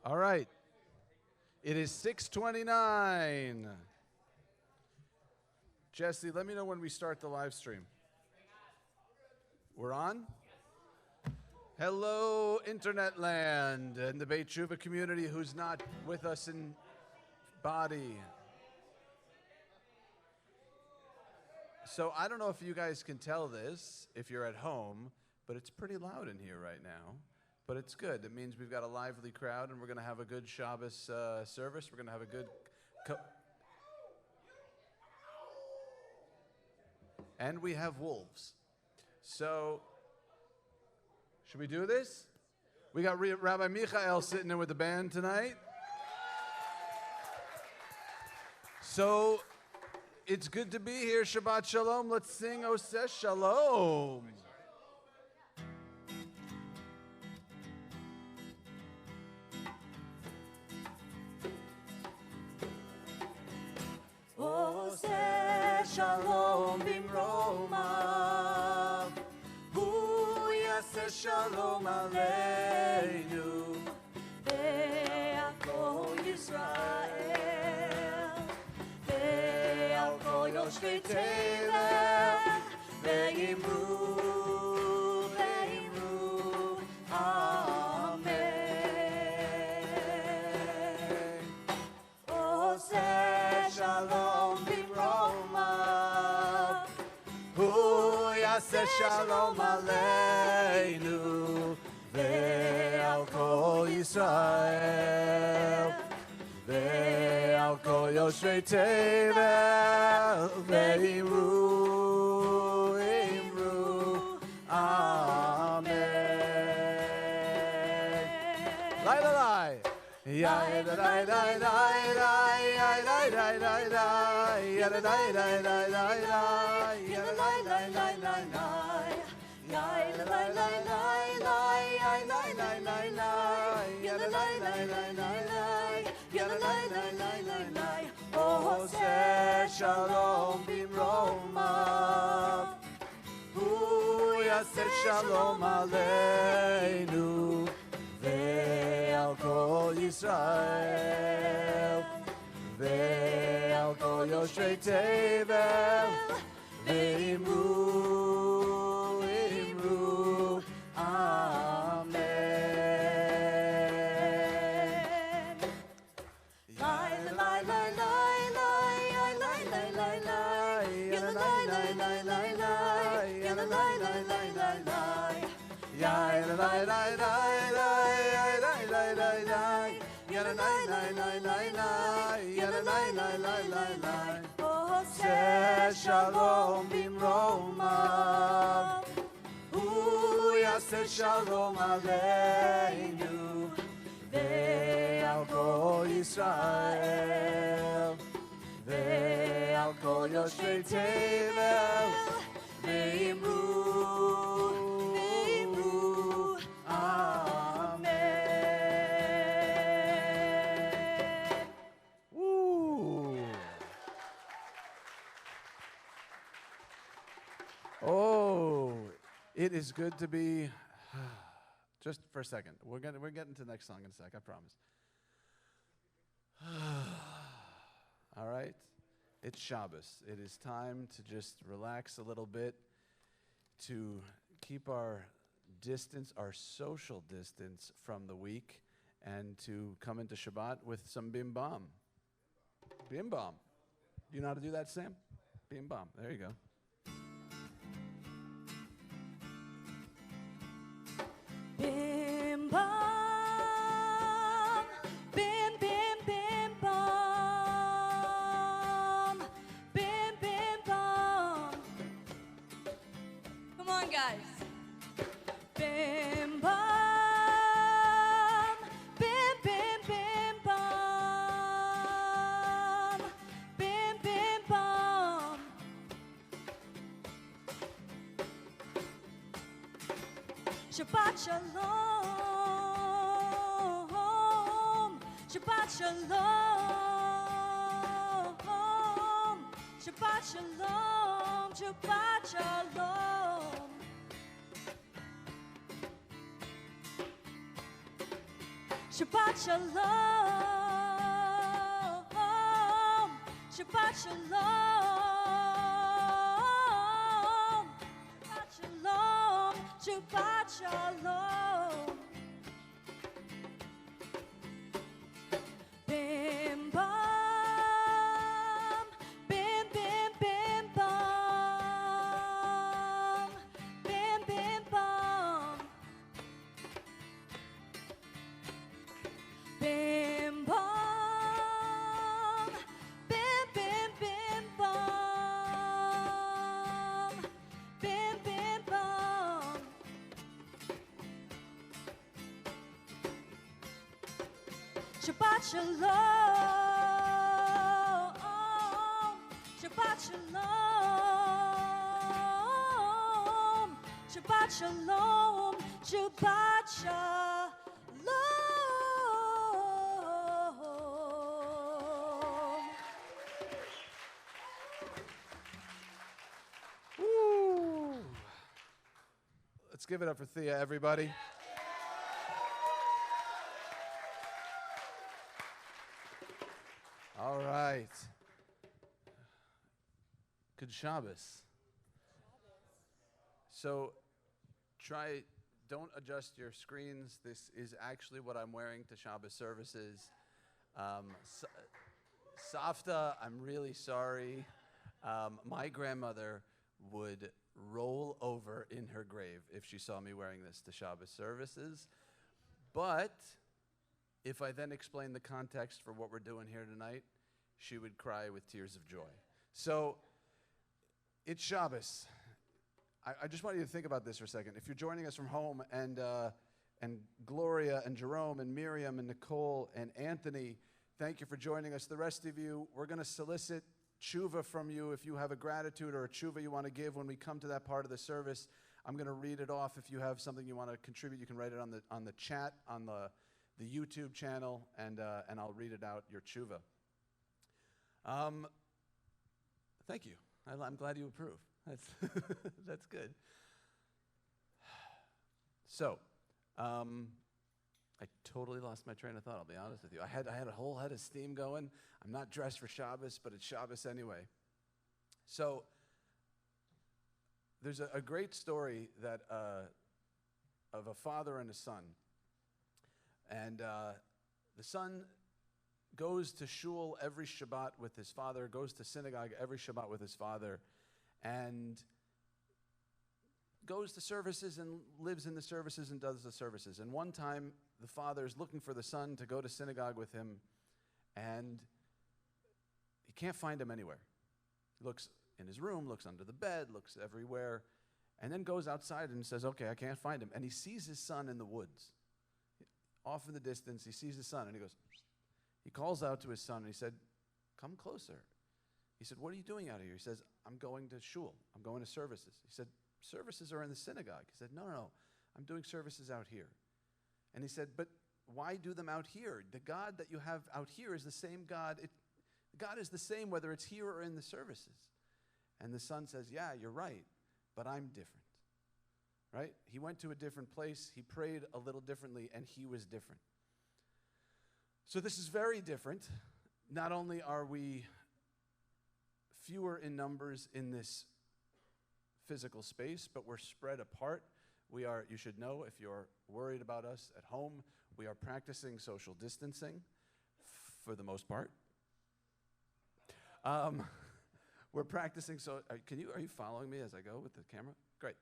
All right. It is 6:29. Jesse, let me know when we start the live stream. We're on? Hello, Internet land and the Beit Tshuva community who's not with us in body. So I don't know if you guys can tell this if you're at home, but it's pretty loud in here right now. But it's good. It means we've got a lively crowd, and we're going to have a good Shabbos service. We're going to have a good... and we have wolves. So, should we do this? We got Rabbi Michael sitting in with the band tonight. So, it's good to be here. Shabbat Shalom. Let's sing Oseh Shalom. Oseh Shalom bimromav, Hu yaseh Shalom aleinu, ve'al kol Yisrael, ve'al kol yoshvei tevel, ve'imru, amen. Oseh Shalom bimromav, Hu yaseh Shalom aleinu, ve'al kol Yisrael, ve'al kol yoshvei tevel, ve'imru, amen. Lai, lai, lai. Yai la la la la la, yai la la la la, yai la la la la la, yai la la la la la, yai la la la la la, yai la la la la, yai la la la la la, yai la la la la la. Oseh Shalom bimromav, Hu yaseh Shalom aleinu, ve'al kol Yisrael, ve'al kol yoshvei tevel, ve'imru, amen. Lai la la la la la, yai la la la la, yai la la la la la, yai la la la la la, yai la la la la la, yai la la la la, yai la la la la la, yai la la la la la. Oseh Shalom bimromav, Hu yaseh Shalom aleinu, ve'al kol Yisrael, ve'al kol yoshvei tevel, ve'imru, amen. Woo. Oh, it is good to be. Just for a second, we're getting to the next song in a sec. I promise. All right, it's Shabbos. It is time to just relax a little bit, to keep our distance, our social distance from the week, and to come into Shabbat with some bim bam. Bim bam. You know how to do that, Sam? Bim bam. There you go. Bim bam, bim bim bim bam, bim bim bam. Come on, guys. Bim bam, bim bim bim bam, bim bim bam. Shabbat Shalom, Shabbat Shalom, Shabbat Shalom, Shabbat Shalom. Shabbat Shalom, Shabbat Shalom, Shabbat Shalom, Shabbat Shalom. Bim bam, bim bim bim bam, bim bim bam. Bim bam, bim bim bim bam, bim bim bam. Shabbat Shalom, Shabbat Shalom, Shabbat Shalom, Shabbat Shalom. Woo! Let's give it up for Thea, everybody. All right. Good Shabbos. So don't adjust your screens. This is actually what I'm wearing to Shabbos services. Safta, I'm really sorry. My grandmother would roll over in her grave if she saw me wearing this to Shabbos services. But if I then explain the context for what we're doing here tonight, she would cry with tears of joy. So it's Shabbos. I just want you to think about this for a second. If you're joining us from home, and Gloria and Jerome and Miriam and Nicole and Anthony, thank you for joining us. The rest of you, we're going to solicit tshuva from you. If you have a gratitude or a tshuva you want to give when we come to that part of the service, I'm going to read it off. If you have something you want to contribute, you can write it on the chat, on the YouTube channel, and I'll read it out, your tshuva. Thank you. I'm glad you approve. That's good. So, I totally lost my train of thought, I'll be honest with you. I had a whole head of steam going. I'm not dressed for Shabbos, but it's Shabbos anyway. So, there's a great story that of a father and a son. And the son goes to shul every Shabbat with his father, goes to synagogue every Shabbat with his father, and goes to services and lives in the services and does the services. And one time, the father is looking for the son to go to synagogue with him, and he can't find him anywhere. He looks in his room, looks under the bed, looks everywhere, and then goes outside and says, okay, I can't find him. And he sees his son in the woods. Off in the distance, he sees his son, and he calls out to his son, and he said, come closer. He said, what are you doing out here? He says, I'm going to shul. I'm going to services. He said, services are in the synagogue. He said, no, I'm doing services out here. And he said, but why do them out here? The God that you have out here is the same God. God is the same whether it's here or in the services. And the son says, yeah, you're right, but I'm different. Right? He went to a different place, he prayed a little differently, and he was different. So this is very different. Not only are we fewer in numbers in this physical space, but we're spread apart. We are, you should know, if you're worried about us at home, we are practicing social distancing for the most part. We're practicing, so are you following me as I go with the camera? Great.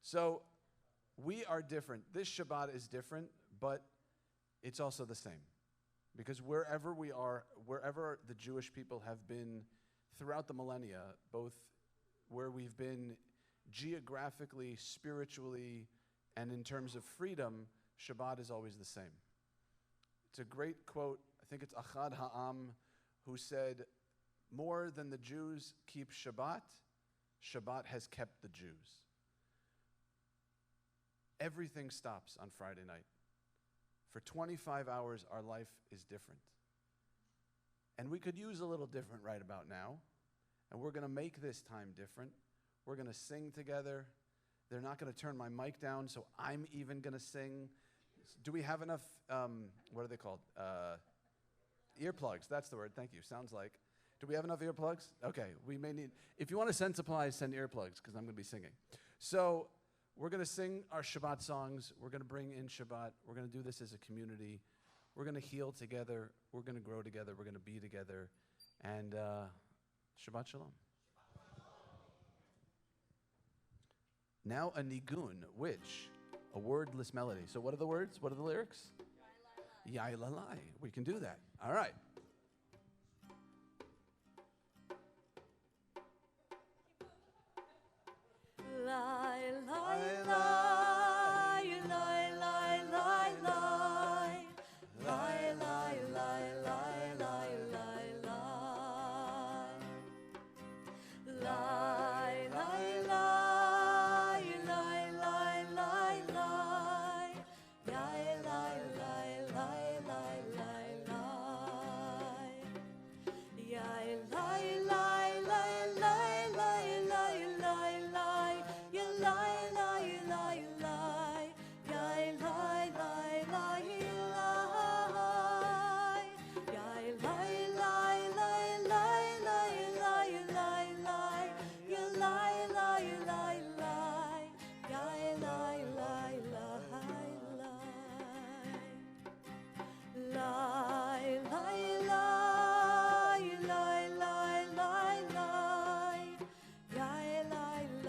So we are different. This Shabbat is different, but it's also the same. Because wherever we are, wherever the Jewish people have been throughout the millennia, both where we've been geographically, spiritually, and in terms of freedom, Shabbat is always the same. It's a great quote. I think it's Achad Ha'am who said, more than the Jews keep Shabbat, Shabbat has kept the Jews. Everything stops on Friday night. For 25 hours, our life is different. And we could use a little different right about now. And we're going to make this time different. We're going to sing together. They're not going to turn my mic down, so I'm even going to sing. Do we have enough, what are they called? Earplugs, that's the word, thank you. Sounds like. Do we have enough earplugs? Okay, we may need, if you want to send supplies, send earplugs, because I'm going to be singing. So we're going to sing our Shabbat songs. We're going to bring in Shabbat. We're going to do this as a community. We're going to heal together. We're going to grow together. We're going to be together. And Shabbat Shalom. Now a nigun, which, a wordless melody. So what are the words? What are the lyrics? Yai lalai. We can do that. All right. Lie, lie, lie, lie, lie, lie, lie. Lie, lie, lie, lie, lie, lie, lie. Lie, lie, lie, lie, lie, lie, lie. Lie, lie, lie, lie, lie, lie, lie. Lie, lie, lie, lie, lie, lie, lie, lie, lie. You lie, lie, lie, lie. Lie, lie, lie, lie, lie. Lie, lie, lie, lie, lie, lie, lie, lie, lie. You lie, lie, lie, lie. Lie, lie, lie, lie, lie. Lie, lie, lie, lie, lie, lie, lie. Lie, lie, lie, lie, lie, lie, lie. Lie, lie, lie,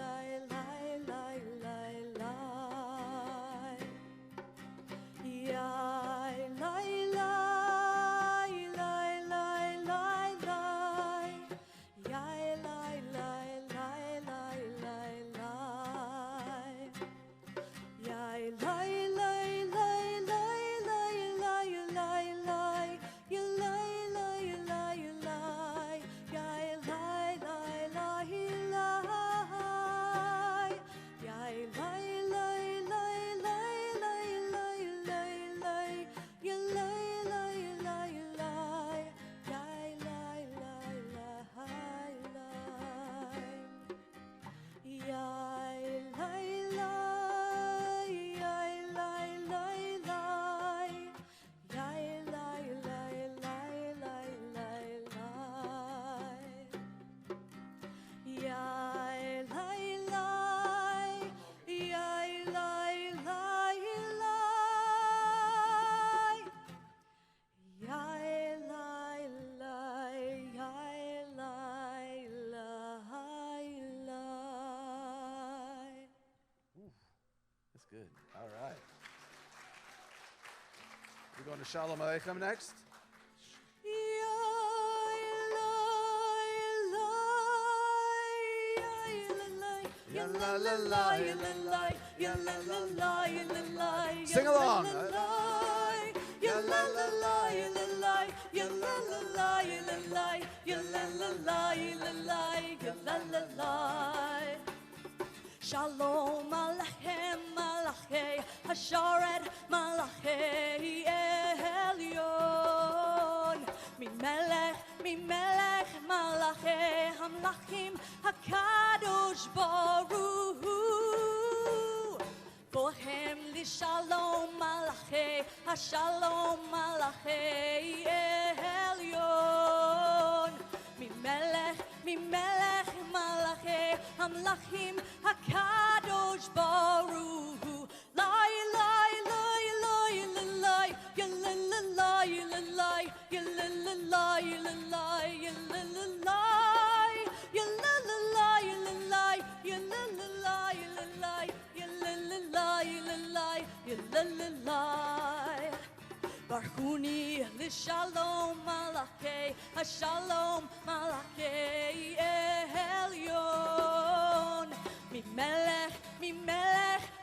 lie, lie, lie, lie. Lie, lie, lie, lie, lie, lie, lie. Yai lai lai lai lai lai lai lai lai. You lai lai lai lai. Yai lai lai lai lai. Yai lai lai lai lai lai lai lai lai. You lai lai lai lai. Yai lai lai lai lai. Yai lai lai, yai lai lai lai, yai lai lai lai lai lai lai. Yai lai lai, yai lai lai lai. Yai lai lai, yai lai lai lai. That's good. All right. We're going to Shalom Aleichem next. Sing along. Shalom Alechem Malachei Hasharet Malachei Elyon Mimelech Malachei Hamlachim HaKadosh Baruch Hu Bohem li Shalom Malachei Hashalom Malachei Elyon Mimelech Malachei Hamlachim HaKadosh Baruch Hu Lai lai lai lai lai lai lai lai lai lai Barchuni l'shalom malachei hashalom malachei elyon mimelech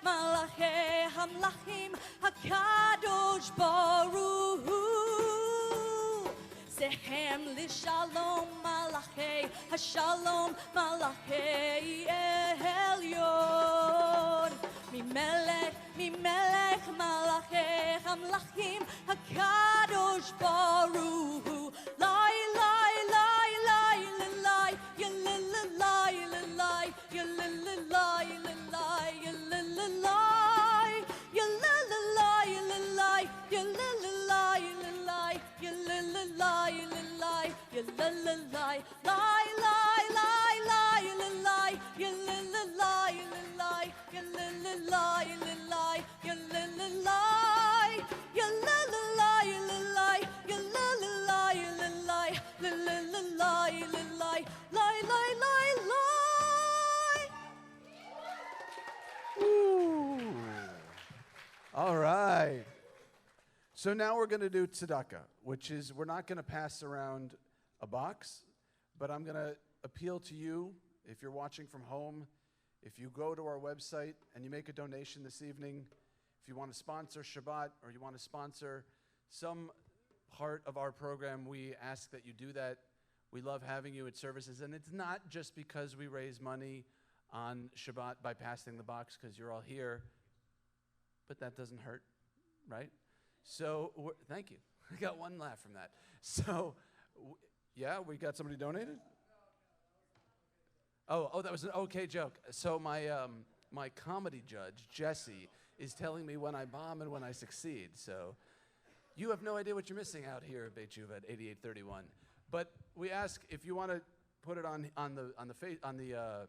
malachei hamlachim hakadosh baruch hu Sehem l'shalom malachei hashalom malachei elyon mimelech malachei hamlachim hakadosh baruch hu lai lai lai lai lai lai lai lai lai Ooh. All right. So now we're going to do tzedakah, which is we're not going to pass around a box, but I'm going to appeal to you, if you're watching from home, if you go to our website and you make a donation this evening, if you want to sponsor Shabbat or you want to sponsor some part of our program, we ask that you do that. We love having you at services, and it's not just because we raise money on Shabbat by passing the box because you're all here, but that doesn't hurt, right? So, thank you. I got one laugh from that. So, yeah, we got somebody donated? Oh, that was an okay joke. So my comedy judge, Jesse, is telling me when I bomb and when I succeed. So you have no idea what you're missing out here at Beit Shuva at 8831. But we ask if you want to put it on the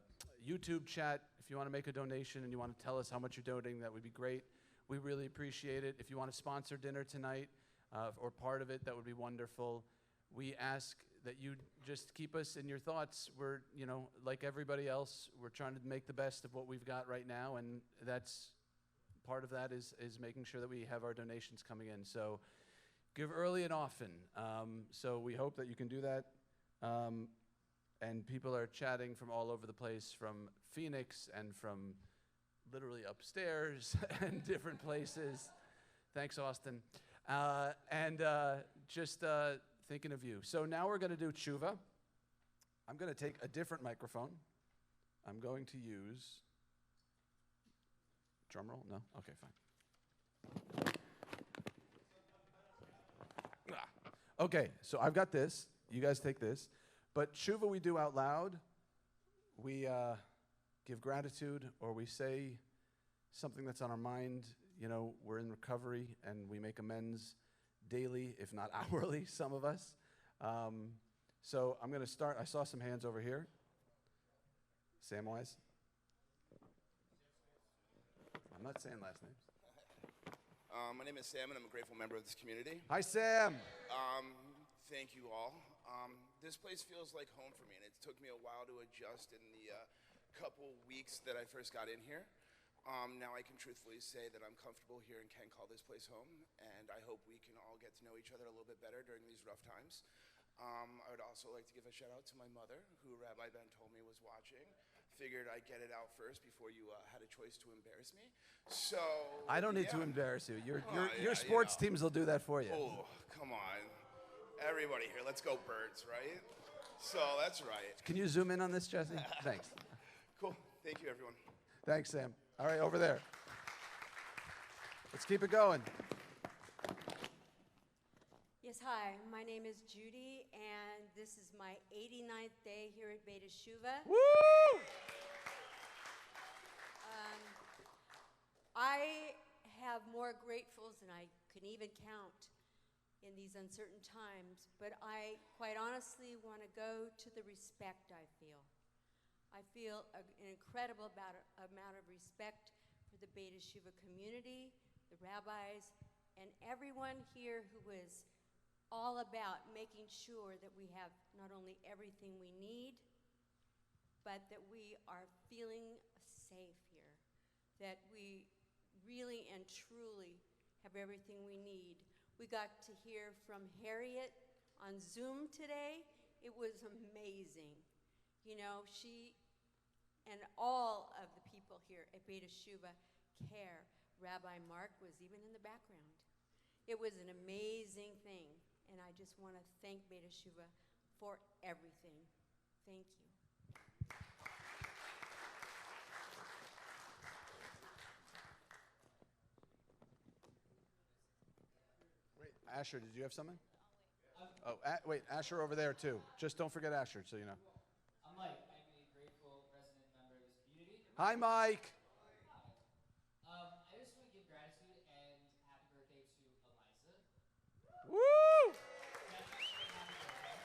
YouTube chat. If you want to make a donation and you want to tell us how much you're donating, that would be great. We really appreciate it. If you want to sponsor dinner tonight or part of it, that would be wonderful. We ask that you just keep us in your thoughts. We're, like everybody else, we're trying to make the best of what we've got right now, and that's part of that is making sure that we have our donations coming in. So give early and often. So we hope that you can do that. And people are chatting from all over the place, from Phoenix and from literally upstairs and different places. Thanks, Austin. Just thinking of you. So now we're going to do tshuva. I'm going to take a different microphone. I'm going to use, drum roll? No? Okay, fine. Okay, so I've got this. You guys take this. But tshuva we do out loud. We give gratitude, or we say something that's on our mind. We're in recovery, and we make amends daily, if not hourly, some of us. So I'm going to start. I saw some hands over here. Samwise. I'm not saying last names. My name is Sam, and I'm a grateful member of this community. Hi, Sam. Thank you all. This place feels like home for me, and it took me a while to adjust in the couple weeks that I first got in here. Now I can truthfully say that I'm comfortable here and can call this place home, and I hope we can all get to know each other a little bit better during these rough times. I would also like to give a shout out to my mother, who Rabbi Ben told me was watching. Figured I'd get it out first before you had a choice to embarrass me. So I don't need to embarrass you. Your sports teams will do that for you. Oh, come on. Everybody here, let's go Birds, right? So that's right. Can you zoom in on this, Jesse? Thanks. Cool. Thank you, everyone. Thanks, Sam. All right, over there. Let's keep it going. Yes, hi. My name is Judy, and this is my 89th day here at BTS Shabbat. Woo! I have more gratefuls than I can even count in these uncertain times, but I quite honestly want to go to the respect I feel. I feel an incredible amount of respect for the BTS Shabbat community, the rabbis, and everyone here who is all about making sure that we have not only everything we need, but that we are feeling safe here, that we really and truly have everything we need. We got to hear from Harriet on Zoom today. It was amazing. She and all of the people here at BTS Shabbat care. Rabbi Mark was even in the background. It was an amazing thing, and I just want to thank BTS Shabbat for everything. Thank you. Wait, Asher, did you have something? Oh, wait, Asher over there too. Just don't forget Asher, so you know. I'm Mike. I'm a grateful resident member of this community. Hi, Mike. Hi. I just want to give gratitude and happy birthday to Eliza. Woo! Happy birthday.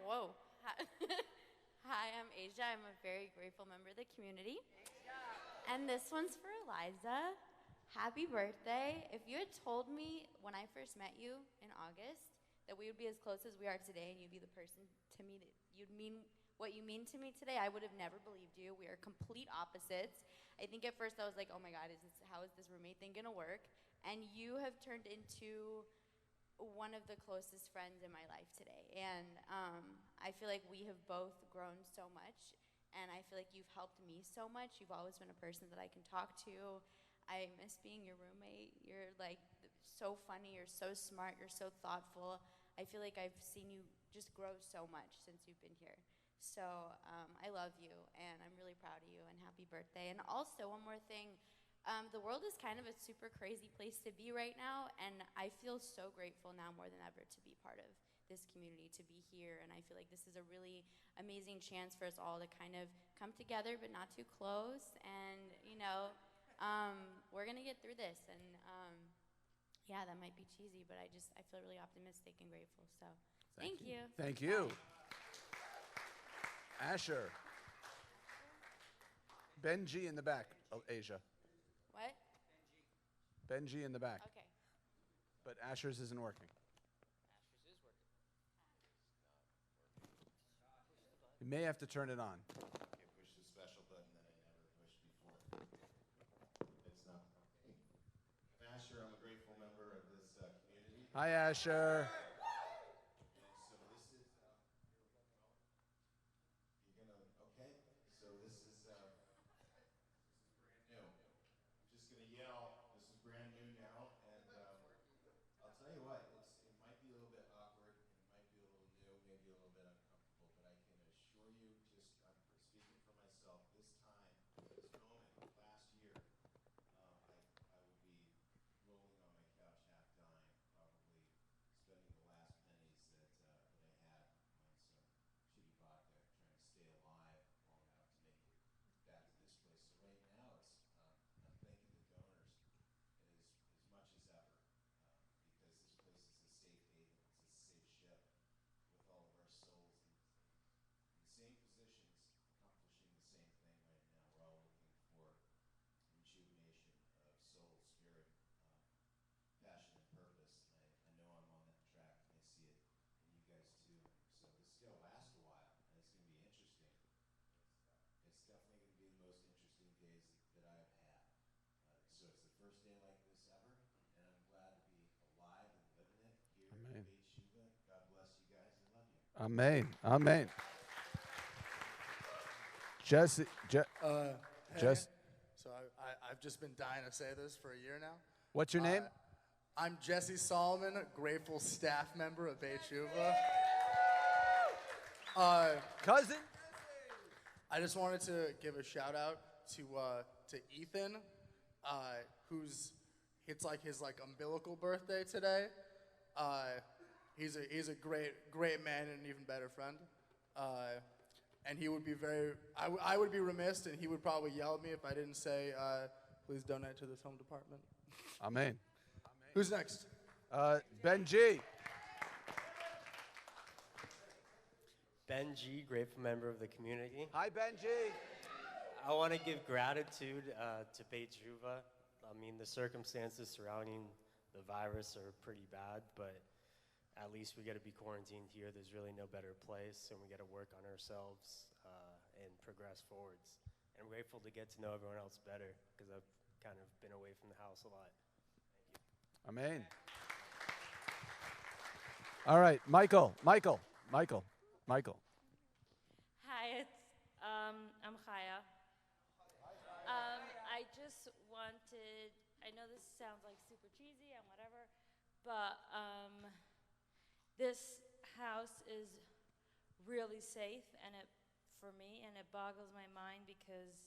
whoa. Hi, I'm Asia. I'm a very grateful member of the community. And this one's for Eliza. Happy birthday. If you had told me when I first met you in August that we would be as close as we are today and you'd be the person to me that you'd mean what you mean to me today, I would have never believed you. We are complete opposites. I think at first I was like, oh my God, how is this roommate thing gonna work? And you have turned into one of the closest friends in my life today. And I feel like we have both grown so much, and I feel like you've helped me so much. You've always been a person that I can talk to. I miss being your roommate. You're like so funny, you're so smart, you're so thoughtful. I feel like I've seen you just grow so much since you've been here. So I love you, and I'm really proud of you, and happy birthday. And also, one more thing, the world is kind of a super crazy place to be right now, and I feel so grateful now more than ever to be part of this community, to be here, and I feel like this is a really amazing chance for us all to kind of come together, but not too close, and, you know, we're gonna get through this, and yeah, that might be cheesy, but I feel really optimistic and grateful, so thank you. Thank you. Asher. Benji in the back, Asia. What? Benji in the back. Okay. But Asher's isn't working. You may have to turn it on. I push the special button that I never pushed before. It's not. I'm Asher. I'm a grateful member of this community. Hi, Asher. And so this is. You're gonna. Okay. So this is brand new. I'm just gonna yell. This is brand new now, and I'll tell you what. It might be a little bit awkward, and it might be a little new, maybe a little bit uncomfortable, but I can assure you, I'm speaking for myself, this moment, last year, I would be rolling on my couch half dying, probably spending the last pennies that I had on some shitty vodka, trying to stay alive long enough to make it back to this place. So right now, I'm thanking the donors as much as ever, because this place is a safe haven, it's a safe ship with all of our souls in the same positions, accomplishing the same thing right now. We're all looking for rejuvenation of soul, spirit, passion, and purpose. And I know I'm on that track, and I see it in you guys too. So this is going to last a while, and it's going to be interesting. It's definitely going to be the most interesting days that I've had. So it's the first day like this ever, and I'm glad to be alive and living it here Amen. at Beit Shuva. God bless you guys. I love you. Amen. Amen. Jesse. Just. So I've just been dying to say this for a year now. What's your name? I'm Jesse Solomon, grateful staff member of Beit Shuva. Cousin. I just wanted to give a shout out to Ethan, it's like his umbilical birthday today. He's a great man and an even better friend. And he would be I would be remiss, and he would probably yell at me if I didn't say, please donate to this home department. Amen. Who's next? Benji. Benji, grateful member of the community. Hi, Benji. I want to give gratitude to Beit Shuva. I mean, the circumstances surrounding the virus are pretty bad, but at least we get to be quarantined here. There's really no better place, and we get to work on ourselves and progress forwards. And I'm grateful to get to know everyone else better, because I've kind of been away from the house a lot. Thank you. Amen. All right, Michael. Hi, I'm Chaya. I just wanted, I know this sounds like super cheesy and whatever, but this house is really safe, and for me, and it boggles my mind because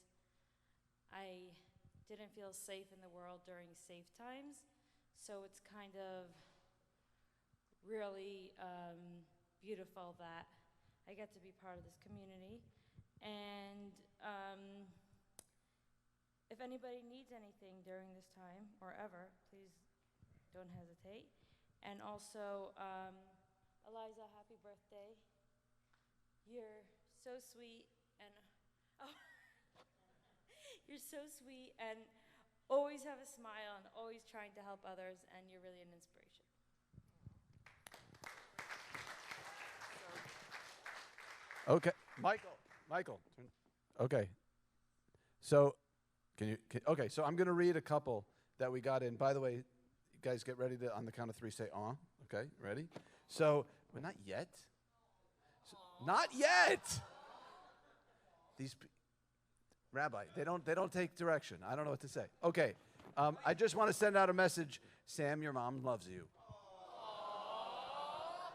I didn't feel safe in the world during safe times, so it's kind of really beautiful that I get to be part of this community. And if anybody needs anything during this time or ever, please don't hesitate. And also, Eliza, happy birthday. You're so sweet and you're so sweet and always have a smile and always trying to help others, and you're really an inspiration. Okay, Michael. Okay. So, okay, so I'm going to read a couple that we got in. By the way, you guys get ready to, on the count of 3, say, "Aw." Okay, ready? So, well, not yet. Not yet. Rabbi, they don't take direction. I don't know what to say. Okay, I just want to send out a message. Sam, your mom loves you.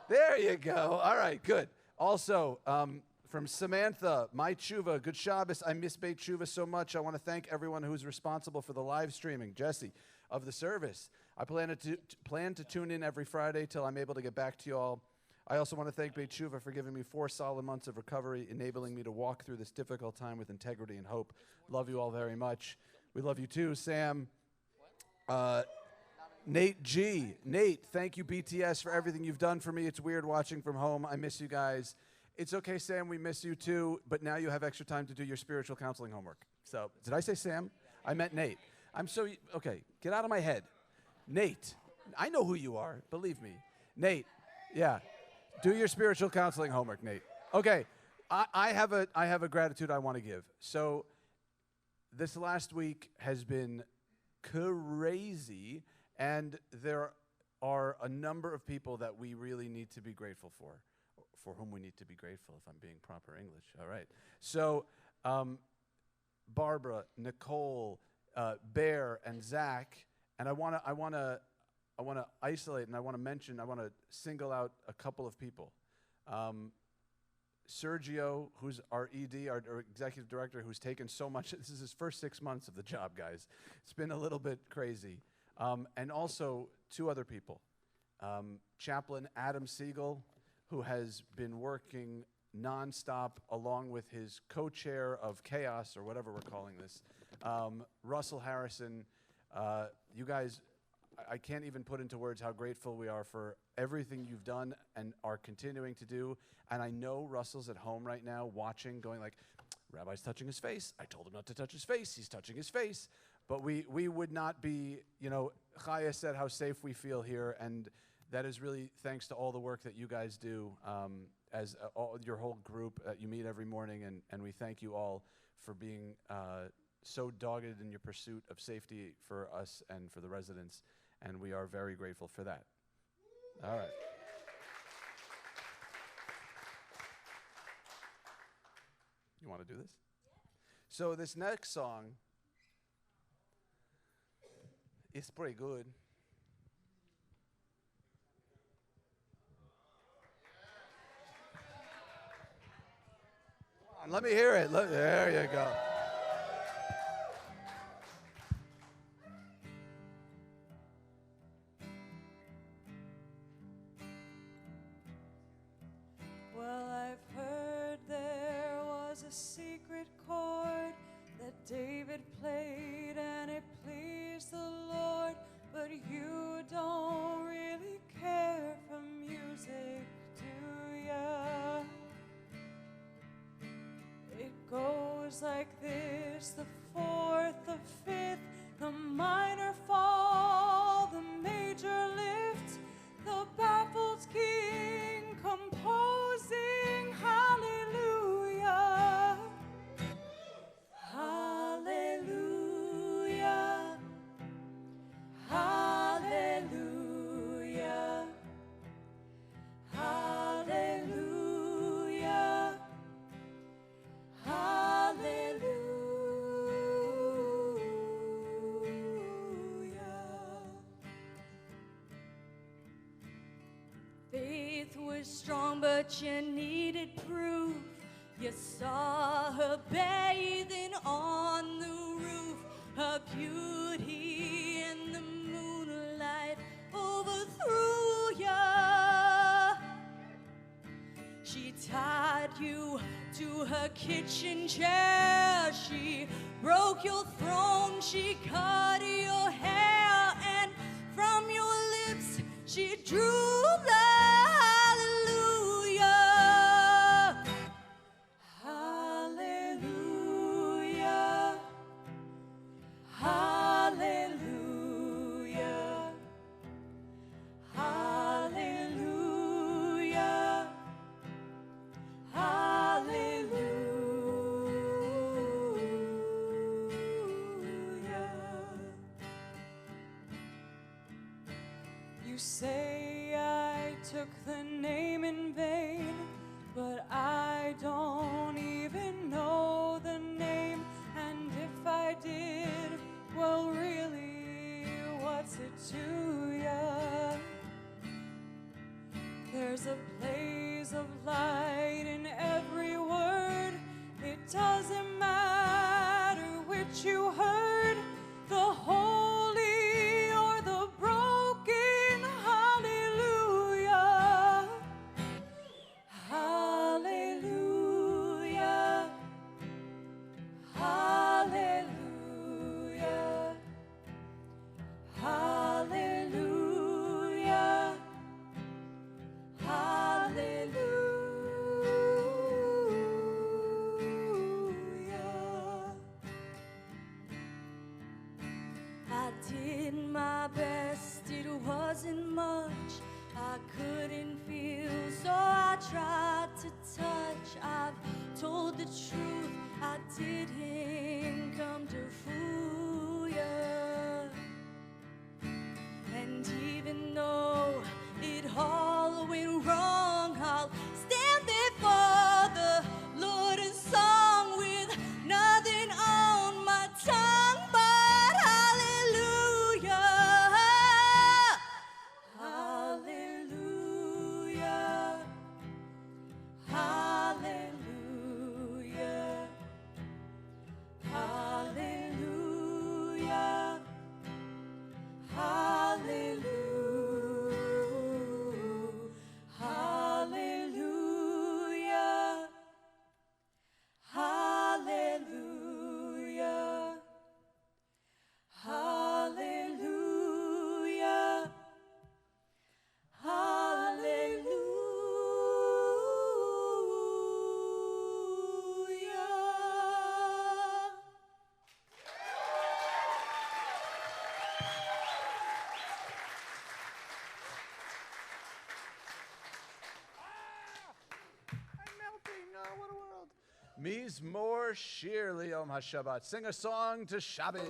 There you go. All right, good. Also, from Samantha, my tshuva, good Shabbos. I miss Beit Tshuva so much. I want to thank everyone who's responsible for the live streaming. Jesse, of the service. I plan to tune in every Friday till I'm able to get back to you all. I also want to thank Beit Tshuva for giving me 4 solid months of recovery, enabling me to walk through this difficult time with integrity and hope. Love you all very much. We love you too, Sam. Nate G. Nate, thank you, BTS, for everything you've done for me. It's weird watching from home. I miss you guys. It's okay, Sam, we miss you too, but now you have extra time to do your spiritual counseling homework. So, did I say Sam? I meant Nate. Okay, get out of my head. Nate, I know who you are, believe me. Nate, yeah, do your spiritual counseling homework, Nate. Okay, I have a gratitude I want to give. So, this last week has been crazy, and there are a number of people that we really need to be grateful for whom we need to be grateful, if I'm being proper English. All right. So, Barbara, Nicole, Bear, and Zach, and I want to isolate, and I want to single out a couple of people. Sergio, who's our ED, our executive director, who's taken so much. This is his first 6 months of the job, guys. It's been a little bit crazy. And also 2 other people. Chaplain Adam Siegel, who has been working nonstop along with his co-chair of chaos, or whatever we're calling this, Russell Harrison. You guys, I can't even put into words how grateful we are for everything you've done and are continuing to do. And I know Russell's at home right now watching, going like, Rabbi's touching his face. I told him not to touch his face. He's touching his face. But we would not be, Chaya said how safe we feel here, and that is really thanks to all the work that you guys do as your whole group that you meet every morning, and we thank you all for being so dogged in your pursuit of safety for us and for the residents, and we are very grateful for that. All right. You want to do this? So this next song is pretty good. Come on, let me hear it. There you go. Well, I've heard there was a secret chord that David played and it pleased the Lord, but you don't really care for music, do ya? It goes like this: the 4th, the 5th, the minor fall, the major lift, the baffled king composing hallelujah. Hallelujah. Hallelujah. Hallelujah. Hallelujah. Faith was strong, but you needed proof. You saw her bathing on the roof, her beauty in the moonlight overthrew ya. She tied you to her kitchen chair, she broke your throne, she cut your hair, and from your lips she drew the hallelujah. You say I took the name in vain, but I don't even know the name. And if I did, well, really, what's it to ya? There's a blaze of light in every word. It doesn't matter which you heard, the holy or the broken. Hallelujah. Hallelujah. Hallelujah. Hallelujah. Hallelujah. I did my best, it wasn't much. I couldn't feel, so I tried to touch. I've told the truth, I didn't come to fool ya. And even though it all went wrong, I'll stand before the Lord in song with nothing on my tongue but hallelujah. Hallelujah. Hallelujah. Hallelujah. Hallelujah. Hallelujah. Hallelujah. Hallelujah. Hallelujah. I'm melting. Oh, what a world. Mizmor Shir Liyom HaShabbat. Sing a song to Shabbos.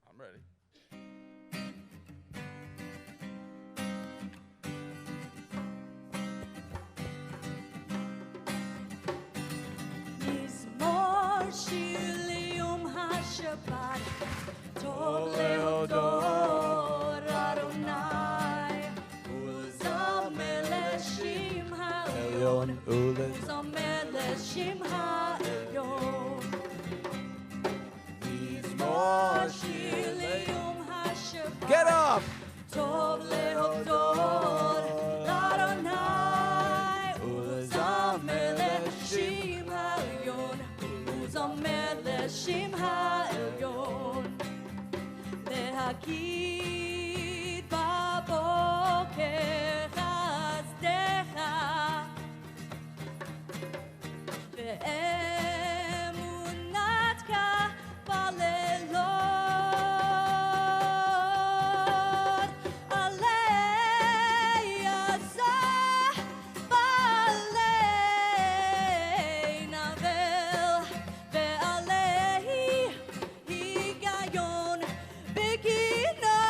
I'm ready. Mizmor Shir Liyom HaShabbat, Tov lehodot Adonai, Uzamer l'Shem ha'elyon, Uzamer l'Shem ha'elyon. Mizmor Shir Liyom HaShabbat, Get up! Tov lehodot Adonai, Uzamer l'Shem ha'elyon, Uzamer l'Shem ha'elyon. להגיד בבוקר חסדך ואמונתך בלילות עלי עזה ועלי נבל ועלי היגיון בגינה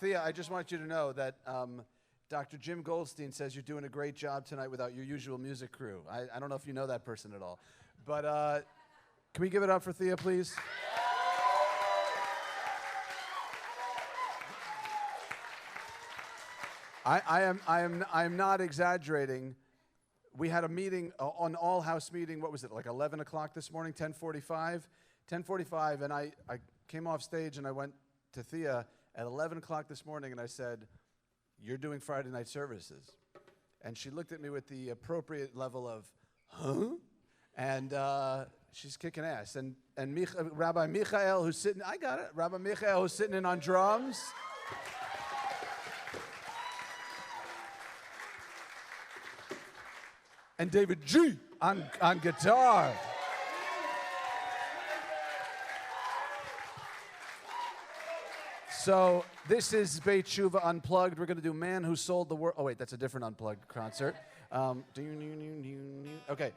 Thea, I just want you to know that Dr. Jim Goldstein says you're doing a great job tonight without your usual music crew. I don't know if you know that person at all. But can we give it up for Thea, please? I am not exaggerating. We had a meeting, an all-house meeting, what was it, like 11 o'clock this morning, 10:45? 10:45, and I came off stage and I went to Thea at 11 o'clock this morning and I said, "You're doing Friday night services." And she looked at me with the appropriate level of, huh? And she's kicking ass. And Rabbi Michael, who's sitting, I got it, Rabbi Michael, who's sitting in on drums. And David G on guitar. So this is Beit Tshuva Unplugged. We're going to do Man Who Sold the World. Oh, wait, that's a different Unplugged concert. Okay.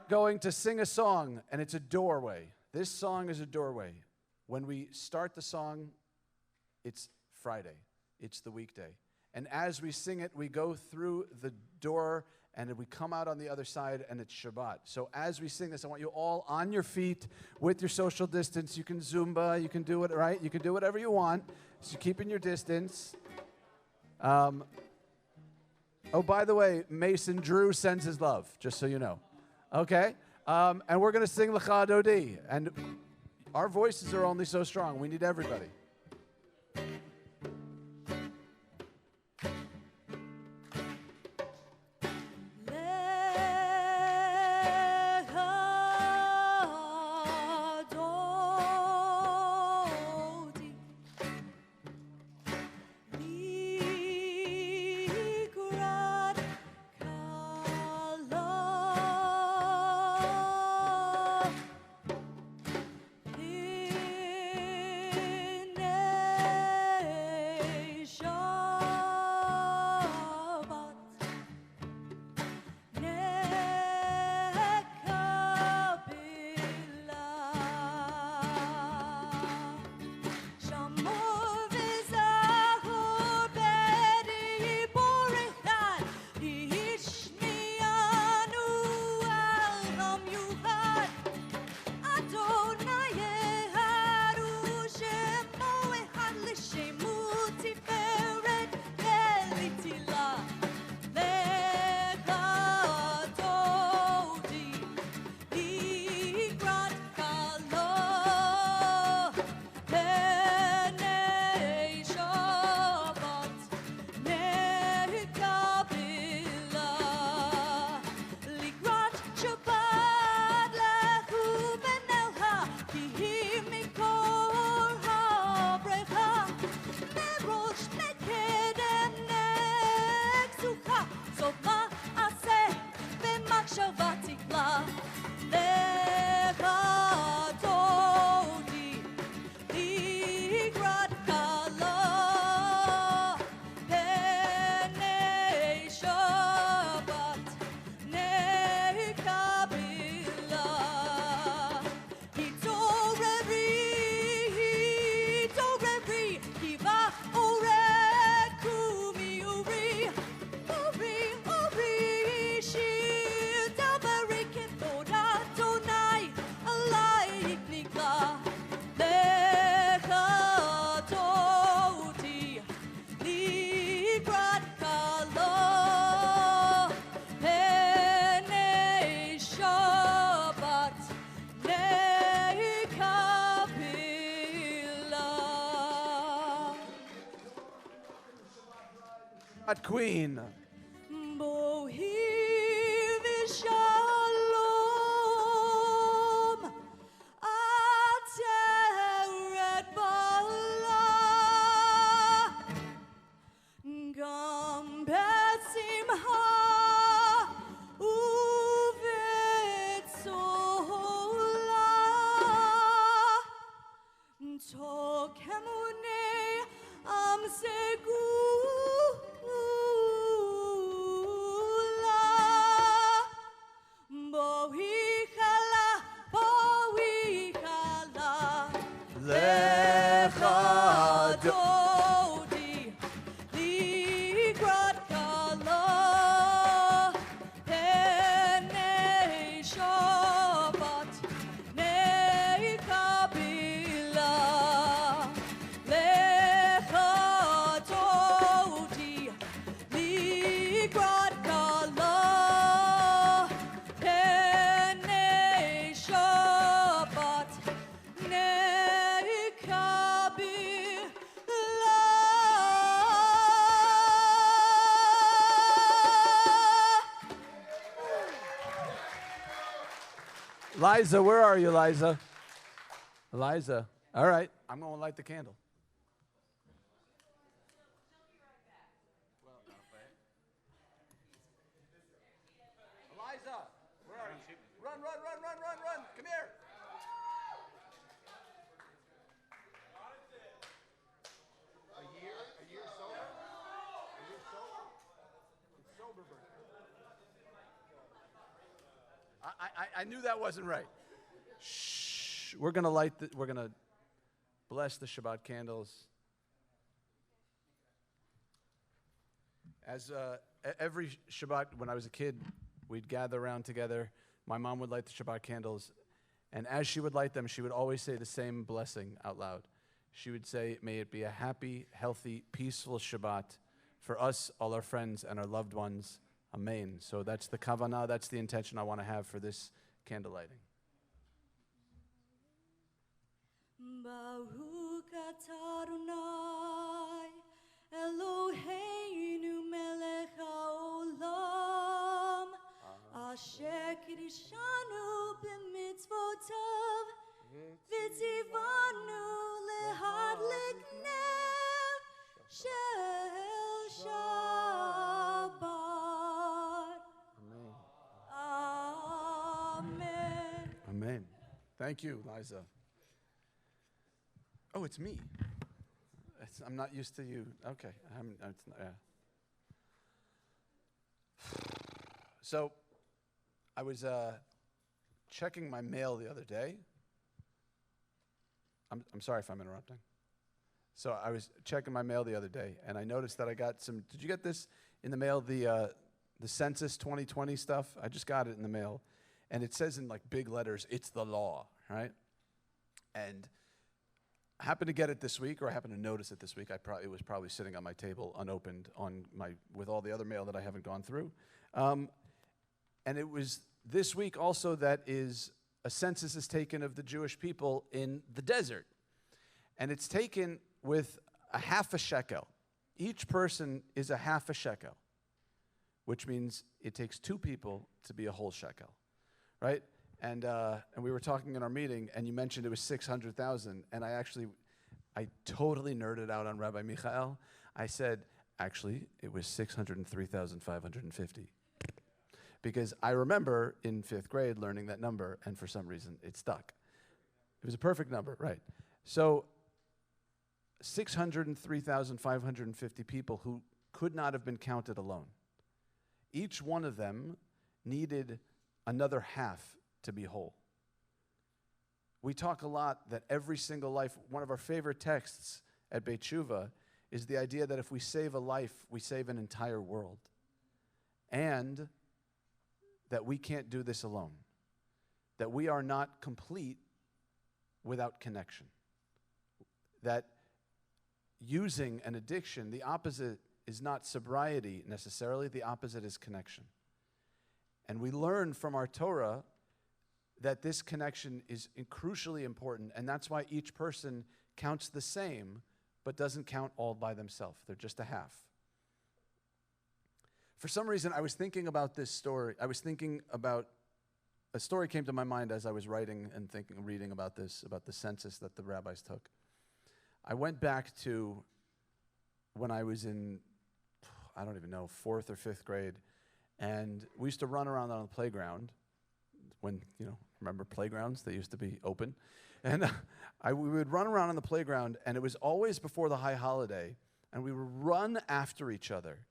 Going to sing a song, and it's a doorway. This song is a doorway. When we start the song, it's Friday. It's the weekday. And as we sing it, we go through the door and we come out on the other side and it's Shabbat. So as we sing this, I want you all on your feet with your social distance. You can Zumba, you can do it, right? You can do whatever you want. So keeping your distance. Oh, by the way, Mason Drew sends his love, just so you know. Okay? And we're going to sing L'cha Dodi. And our voices are only so strong. We need everybody. Queen. Am segur Lecha Dodi Likrat Kala Penei Shabbat Nei Kabila Lecha Dodi Likrat Kala Penei Shabbat Nei Kabila. Liza, where are you, Liza? Liza. All right, I'm going to light the candle. Liza, where are you? Run, run, run, run, run, run. Come here. A year sober? A year sober? It's sober birthday. I knew that wasn't right. Shh. We're gonna we're gonna bless the Shabbat candles. As every Shabbat when I was a kid, we'd gather around together. My mom would light the Shabbat candles, and as she would light them, she would always say the same blessing out loud. She would say, "May it be a happy, healthy, peaceful Shabbat for us, all our friends, and our loved ones. Amen." So that's the kavanah, that's the intention I want to have for this candle lighting. Baruch atah Adonai Eloheinu melech haolam asher kiddushanu b'mitzvotav v'tzivanu lehadlik ner shel Shabbat. Amen. Amen. Thank you, Liza. Oh, it's me. I'm not used to you. Okay. So, I was checking my mail the other day. I'm sorry if I'm interrupting. So I was checking my mail the other day, and I noticed that I got some. Did you get this in the mail? The Census 2020 stuff. I just got it in the mail, and it says in like big letters, "It's the law," right? And I happened to get it this week, or I happened to notice it this week. It was probably sitting on my table unopened with all the other mail that I haven't gone through. And it was this week also that a census is taken of the Jewish people in the desert. And it's taken with a half a shekel. Each person is a half a shekel, which means it takes two people to be a whole shekel, right? And we were talking in our meeting, and you mentioned it was 600,000, and I totally nerded out on Rabbi Michael. I said, actually, it was 603,550. Because I remember in 5th grade learning that number, and for some reason it stuck. It was a perfect number, right? So 603,550 people who could not have been counted alone. Each one of them needed another half to be whole. We talk a lot that every single life, one of our favorite texts at Beit Tshuva is the idea that if we save a life, we save an entire world. And that we can't do this alone. That we are not complete without connection. That using an addiction, the opposite is not sobriety necessarily, the opposite is connection. And we learn from our Torah that this connection is crucially important, and that's why each person counts the same, but doesn't count all by themselves. They're just a half. For some reason, I was thinking about this story. A story came to my mind as I was writing and reading about this, about the census that the rabbis took. I went back to when I was in, I don't even know, 4th or 5th grade, and we used to run around on the playground when, remember playgrounds? They used to be open. And we would run around on the playground, and it was always before the high holiday, and we would run after each other.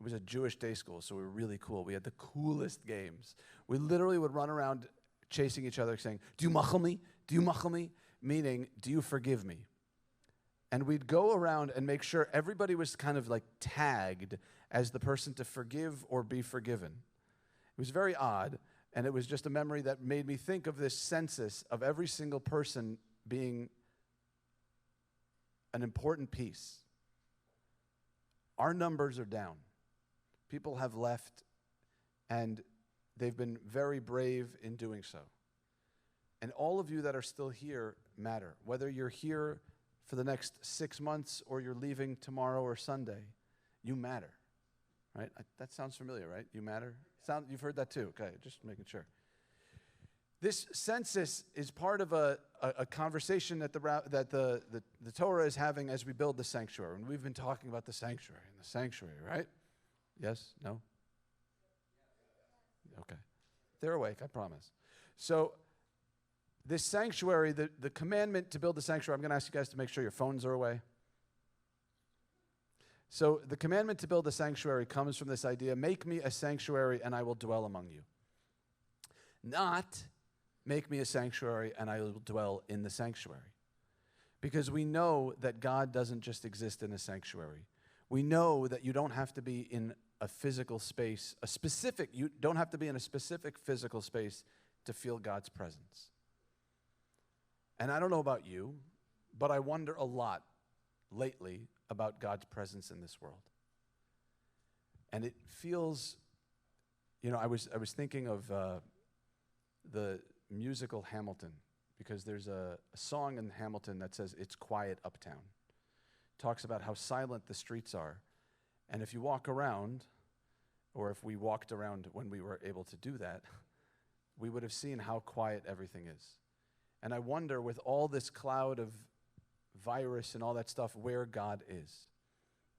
It was a Jewish day school, so we were really cool. We had the coolest games. We literally would run around chasing each other saying, "Do you machal me? Do you machal me?" meaning, do you forgive me? And we'd go around and make sure everybody was kind of like tagged as the person to forgive or be forgiven. It was very odd, and it was just a memory that made me think of this census of every single person being an important piece. Our numbers are down. People have left, and they've been very brave in doing so. And all of you that are still here matter. Whether you're here for the next 6 months or you're leaving tomorrow or Sunday, you matter, right? That sounds familiar, right? You matter? You've heard that too. Okay, just making sure. This census is part of a conversation that the Torah is having as we build the sanctuary. And we've been talking about the sanctuary and the sanctuary, right? Yes? No? Okay. They're awake, I promise. So this sanctuary, the commandment to build the sanctuary, I'm going to ask you guys to make sure your phones are away. So the commandment to build the sanctuary comes from this idea, make me a sanctuary and I will dwell among you. Not make me a sanctuary and I will dwell in the sanctuary. Because we know that God doesn't just exist in a sanctuary. We know that you don't have to be in a physical space, you don't have to be in a specific physical space to feel God's presence. And I don't know about you, but I wonder a lot lately about God's presence in this world. And it feels, I was thinking of the musical Hamilton, because there's a song in Hamilton that says, "It's quiet uptown." Talks about how silent the streets are. And if you walk around, or if we walked around when we were able to do that, we would have seen how quiet everything is. And I wonder, with all this cloud of virus and all that stuff, where God is.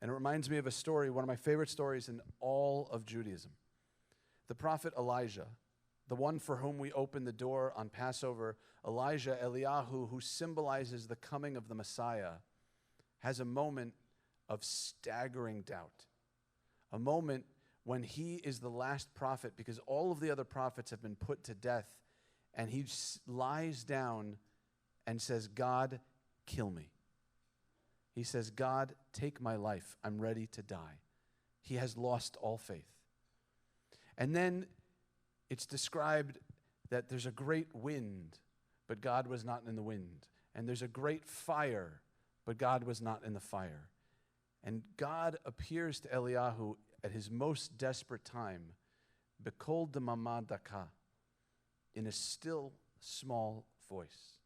And it reminds me of a story, one of my favorite stories in all of Judaism. The prophet Elijah, the one for whom we open the door on Passover, Elijah, Eliyahu, who symbolizes the coming of the Messiah, has a moment of staggering doubt. A moment when he is the last prophet, because all of the other prophets have been put to death, and he lies down and says, "God, kill me." He says, "God, take my life. I'm ready to die." He has lost all faith. And then it's described that there's a great wind, but God was not in the wind. And there's a great fire, but God was not in the fire. And God appears to Eliyahu at his most desperate time, Bekol demamad daka, in a still, small voice.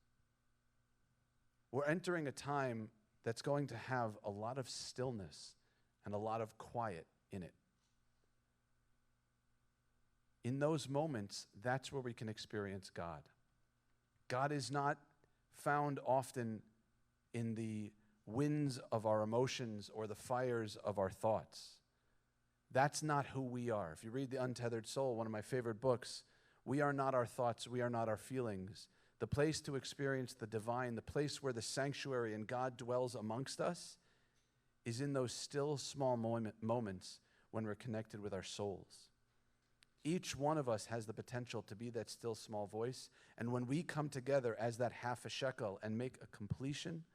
We're entering a time that's going to have a lot of stillness and a lot of quiet in it. In those moments, that's where we can experience God. God is not found often in the winds of our emotions or the fires of our thoughts. That's not who we are. If you read The Untethered Soul, one of my favorite books, we are not our thoughts, we are not our feelings. The place to experience the divine, the place where the sanctuary and God dwells amongst us, is in those still small moments when we're connected with our souls. Each one of us has the potential to be that still small voice, and when we come together as that half a shekel and make a completion,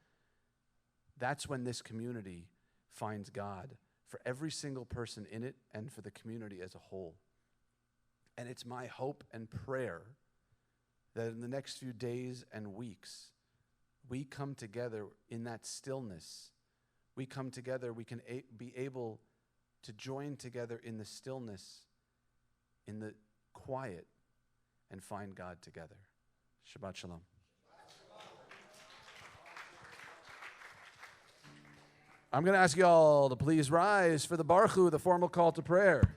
that's when this community finds God for every single person in it and for the community as a whole. And it's my hope and prayer that in the next few days and weeks, we come together in that stillness. We come together, we can be able to join together in the stillness, in the quiet, and find God together. Shabbat Shalom. I'm going to ask you all to please rise for the Baruch Hu, the formal call to prayer.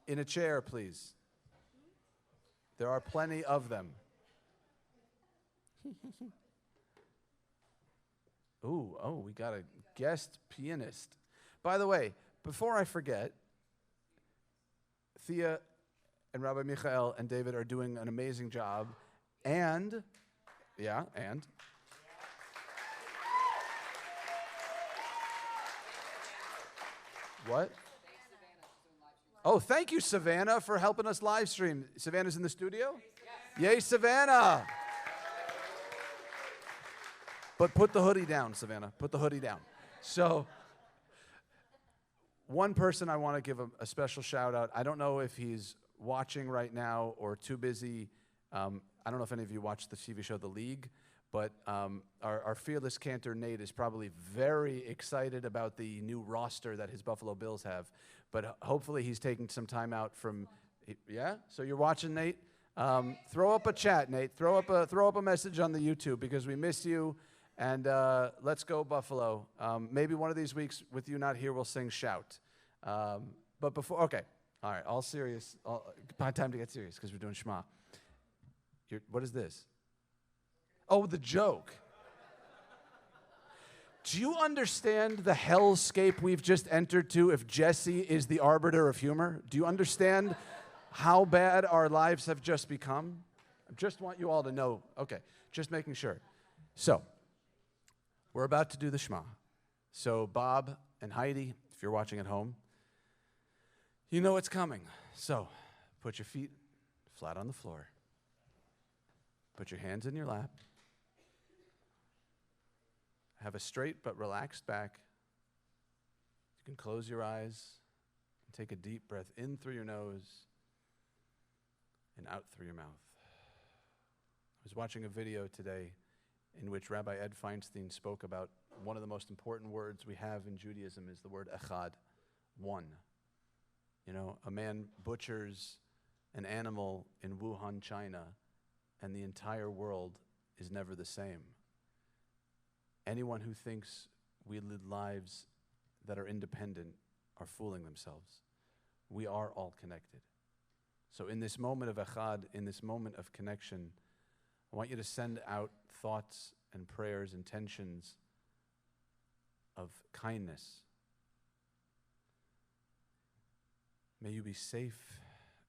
in a chair, please. There are plenty of them. Ooh, we got a guest pianist. By the way, before I forget, Thea and Rabbi Michael and David are doing an amazing job. And what? Oh, thank you, Savannah, for helping us live stream. Savannah's in the studio? Yay, Savannah! But put the hoodie down, Savannah. Put the hoodie down. So, one person I want to give a special shout out. I don't know if he's watching right now or too busy. I don't know if any of you watch the TV show The League, but our fearless cantor, Nate, is probably very excited about the new roster that his Buffalo Bills have. But hopefully he's taking some time out from, yeah? So you're watching, Nate? Throw up a chat, Nate. Throw up a message on the YouTube because we miss you. And let's go, Buffalo. Maybe one of these weeks with you not here, we'll sing Shout. But before, okay. All right, all serious. Time to get serious because we're doing Shema. What is this? Oh, the joke. Do you understand the hellscape we've just entered to if Jesse is the arbiter of humor? Do you understand how bad our lives have just become? I just want you all to know. Okay, just making sure. So, we're about to do the Shema. So, Bob and Heidi, if you're watching at home, you know what's coming. So, put your feet flat on the floor. Put your hands in your lap. Have a straight but relaxed back. You can close your eyes and take a deep breath in through your nose and out through your mouth. I was watching a video today in which Rabbi Ed Feinstein spoke about one of the most important words we have in Judaism is the word echad, one. You know, a man butchers an animal in Wuhan, China, and the entire world is never the same. Anyone who thinks we live lives that are independent are fooling themselves. We are all connected. So in this moment of echad, in this moment of connection, I want you to send out thoughts and prayers, intentions of kindness. May you be safe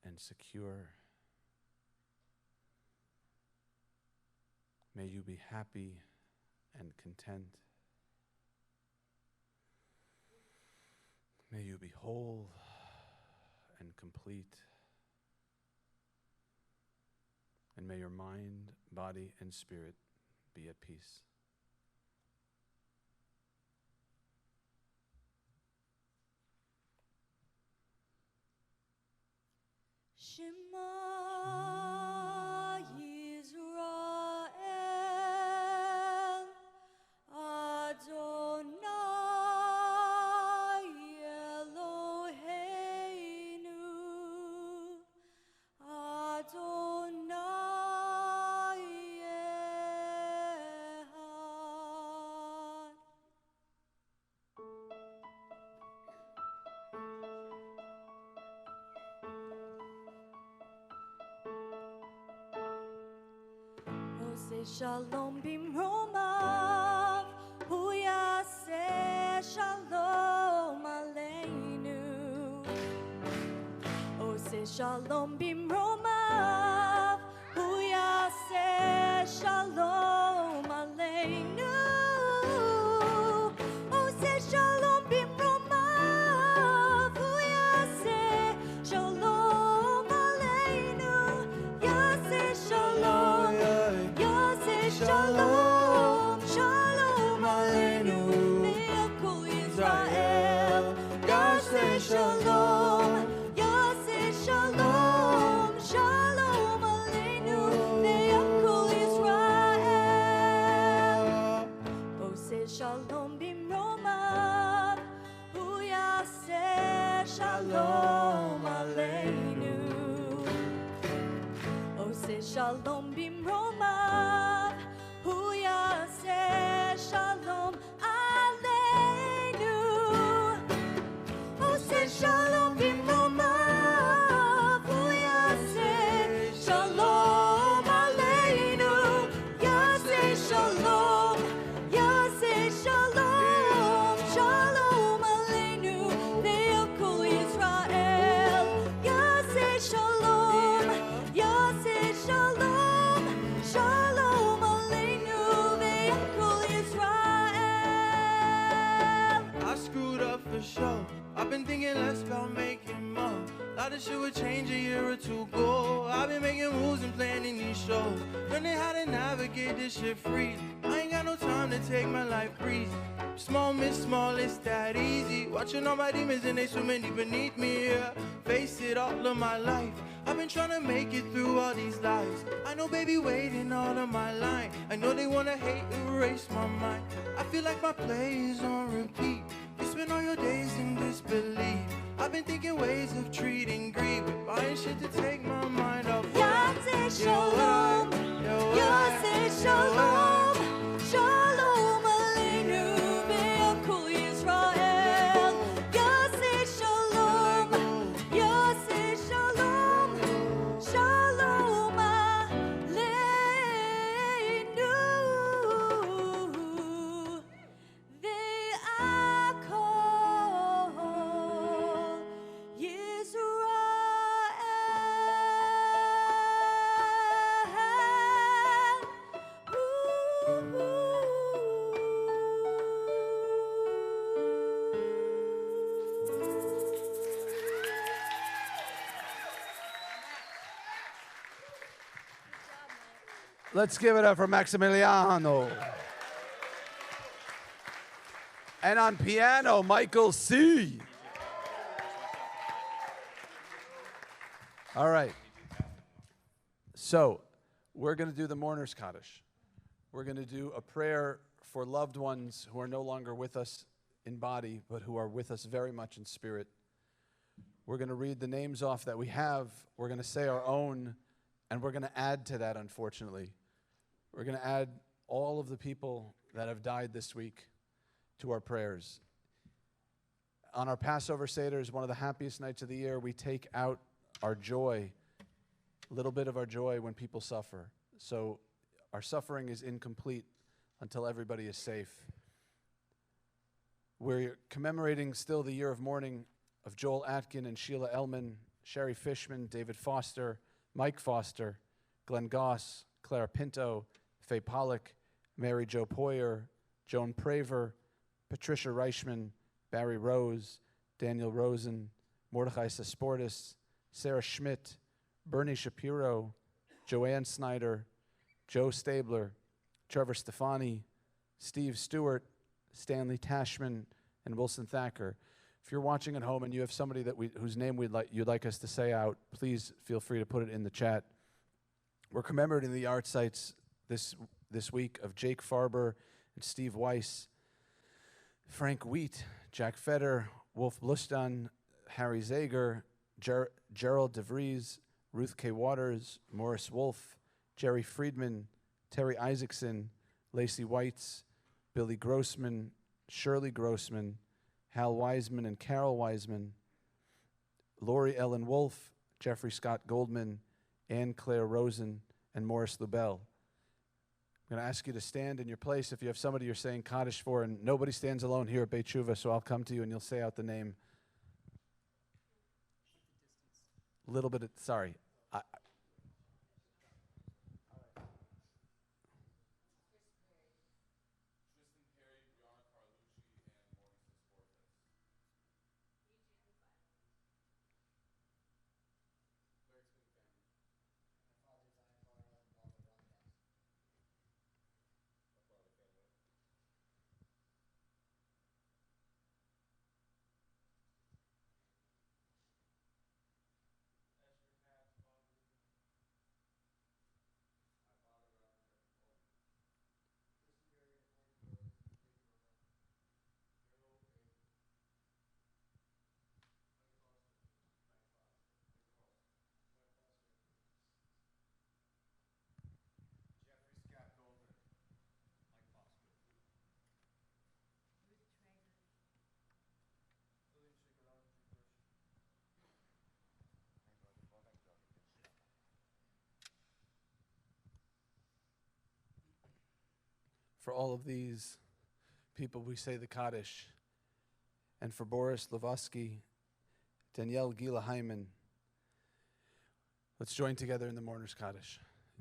and secure. May you be happy and content. May you be whole and complete. And may your mind, body, and spirit be at peace. Shema Yisrael Adonai Eloheinu Adonai Echad. Ose shalom bimromav, hu yaseh shalom aleinu. Ose shalom bimromav, hu yaseh shalom aleinu. Ose shalom bimromav, hu yaseh shalom aleinu. Yaseh shalom. Shalom, shalom aleinu, me'akol Yisrael. Yaseh shalom, yaseh shalom, shalom aleinu, me'akol Yisrael. Oseh shalom bimromav, hu yaseh shalom aleinu. Oseh shalom bimromav, hu yaseh shalom aleinu. Oseh shalom bimromav, I've been thinking less about making more. A lot of shit would change a year or two ago. I've been making moves and planning these shows, learning how to navigate this shit free. I ain't got no time to take my life breezy. Small miss small, it's that easy. Watching all my demons and they swimming deep beneath me, yeah. Face it all of my life. I've been trying to make it through all these lies. I know baby waiting all of my line. I know they wanna hate, erase my mind. I feel like my play is on repeat. You spend all your days in disbelief. I've been thinking ways of treating greed, but buying shit to take my mind off. Yaseh Shalom, Yaseh Shalom, Shalom Aleinu ve'al Yisrael. Yaseh Shalom, Yaseh Shalom, Shalom Aleinu ve'al Let's give it up for Maximiliano. And on piano, Michael C. All right. So, we're going to do the Mourner's Kaddish. We're going to do a prayer for loved ones who are no longer with us in body, but who are with us very much in spirit. We're going to read the names off that we have. We're going to say our own, and we're going to add to that, unfortunately. We're going to add all of the people that have died this week to our prayers. On our Passover Seder is one of the happiest nights of the year. We take out our joy, a little bit of our joy when people suffer. So our suffering is incomplete until everybody is safe. We're commemorating still the year of mourning of Joel Atkin and Sheila Ellman, Sherry Fishman, David Foster, Mike Foster, Glenn Goss, Clara Pinto, Faye Pollock, Mary Jo Poyer, Joan Praver, Patricia Reichman, Barry Rose, Daniel Rosen, Mordechai Sesportis, Sarah Schmidt, Bernie Shapiro, Joanne Snyder, Joe Stabler, Trevor Stefani, Steve Stewart, Stanley Tashman, and Wilson Thacker. If you're watching at home and you have somebody that whose name you'd like us to say out, please feel free to put it in the chat. We're commemorating the art sites this week of Jake Farber and Steve Weiss, Frank Wheat, Jack Feder, Wolf Blustan, Harry Zager, Gerald DeVries, Ruth K. Waters, Morris Wolf, Jerry Friedman, Terry Isaacson, Lacey Weitz, Billy Grossman, Shirley Grossman, Hal Wiseman and Carol Wiseman, Lori Ellen Wolf, Jeffrey Scott Goldman, Ann Claire Rosen, and Morris Lubell. I'm going to ask you to stand in your place if you have somebody you're saying Kaddish for, and nobody stands alone here at Beit Tshuva, so I'll come to you and you'll say out the name. A little bit of, sorry. For all of these people, we say the Kaddish. And for Boris Levosky, Danielle Gila Hyman, let's join together in the Mourner's Kaddish.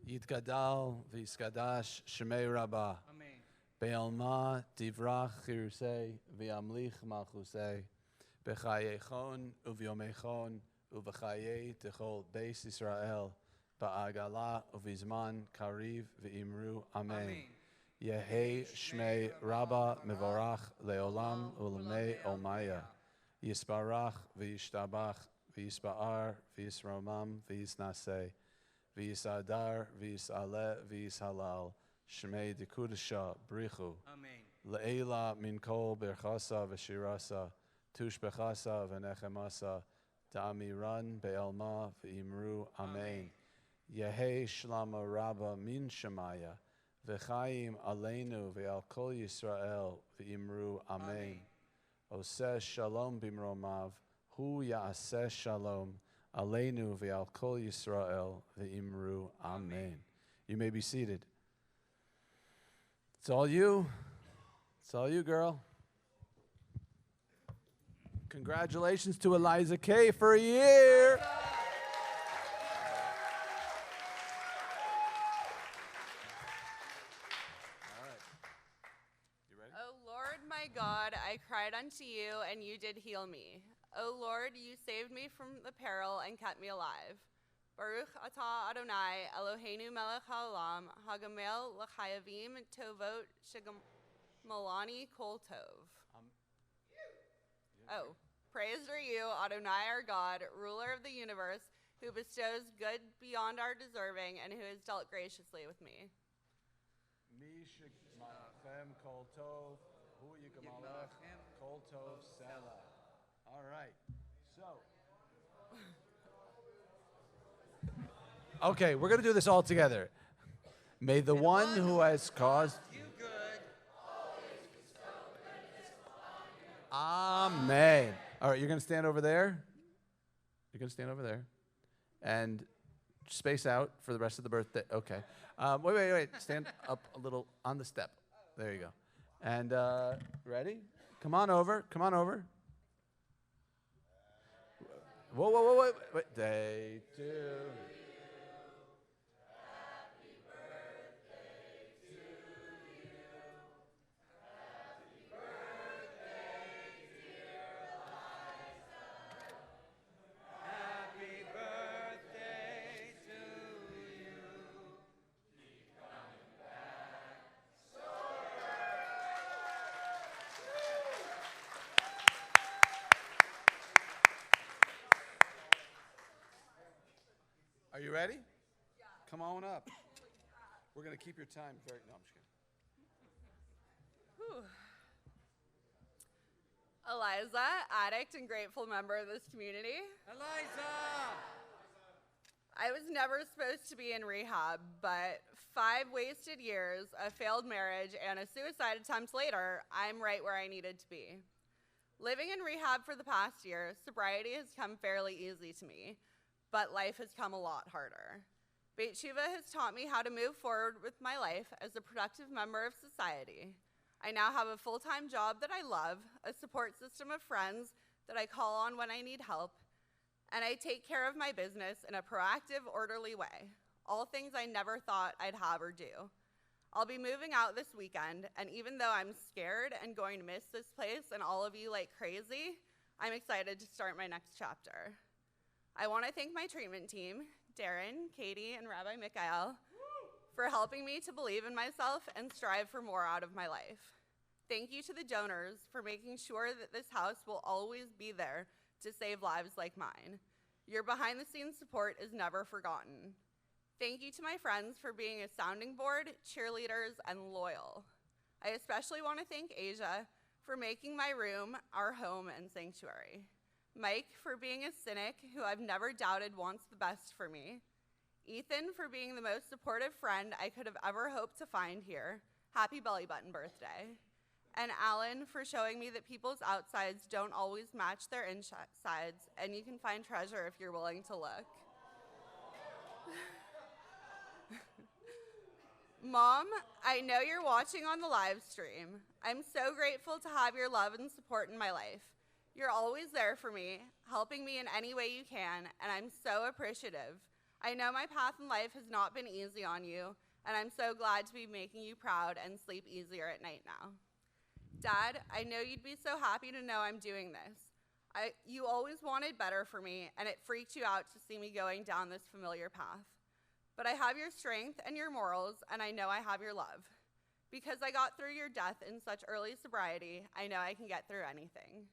Yitgadal v'yiskadash Shemei Rabbah. Amen. Be'alma divrach chirusei v'yamlich malchusei. B'chayechon uvyomechon uv'chaye techol beis Yisrael ba'agala uvizman kariv v'imru Amen. Yehi shmei Rabba mevorach leolam ulamei olmaya. Yisbarach v'yishtabach v'yisba'ar v'yisromam v'yisnaseh v'yisadar v'yisale v'yishalal shmei dekudasha brichu. Amen. Le'ela min kol berchasa v'shirasa tushbechasa v'nechemasa ta'amiran be'elma v'imru Amen. Yehi shlama Rabba min shemaya v'chaim aleinu ve'al kol Yisrael v'imru Amen. Oseh shalom bimromav hu ya'aseh shalom aleinu ve'al kol Yisrael v'imru Amen. You may be seated. It's all you. It's all you, girl. Congratulations to Eliza K for a year. O Lord my God, I cried unto you, and you did heal me. O Lord, you saved me from the peril and kept me alive. Baruch atah Adonai, Eloheinu melech haolam, hagamel l'chayavim tovot shegamalani kol tov. Oh, praised are you, Adonai our God, ruler of the universe, who bestows good beyond our deserving and who has dealt graciously with me. Kol tov, hu yigamalech, kol tov selah. All right, so. Okay, we're going to do this all together. May the one who has caused you good Amen. All right, you're going to stand over there. You're going to stand over there. And space out for the rest of the birthday. Okay. Wait. Stand up a little on the step. There you go. And ready? Come on over. Whoa. Wait. Day 2. Are you ready? Yeah. Come on up. We're going to keep your time very... No, I'm just kidding. Eliza, addict and grateful member of this community. Eliza! I was never supposed to be in rehab, but 5 wasted years, a failed marriage, and a suicide attempt later, I'm right where I needed to be. Living in rehab for the past year, sobriety has come fairly easy to me, but life has come a lot harder. Beit Shiva has taught me how to move forward with my life as a productive member of society. I now have a full-time job that I love, a support system of friends that I call on when I need help, and I take care of my business in a proactive, orderly way, all things I never thought I'd have or do. I'll be moving out this weekend, and even though I'm scared and going to miss this place and all of you like crazy, I'm excited to start my next chapter. I want to thank my treatment team, Darren, Katie, and Rabbi Mikhael, for helping me to believe in myself and strive for more out of my life. Thank you to the donors for making sure that this house will always be there to save lives like mine. Your behind-the-scenes support is never forgotten. Thank you to my friends for being a sounding board, cheerleaders, and loyal. I especially want to thank Asia for making my room our home and sanctuary. Mike for being a cynic who I've never doubted wants the best for me. Ethan for being the most supportive friend I could have ever hoped to find here. Happy belly button birthday. And Alan for showing me that people's outsides don't always match their insides, and you can find treasure if you're willing to look. Mom, I know you're watching on the live stream. I'm so grateful to have your love and support in my life. You're always there for me, helping me in any way you can, and I'm so appreciative. I know my path in life has not been easy on you, and I'm so glad to be making you proud and sleep easier at night now. Dad, I know you'd be so happy to know I'm doing this. You always wanted better for me, and it freaked you out to see me going down this familiar path. But I have your strength and your morals, and I know I have your love. Because I got through your death in such early sobriety, I know I can get through anything.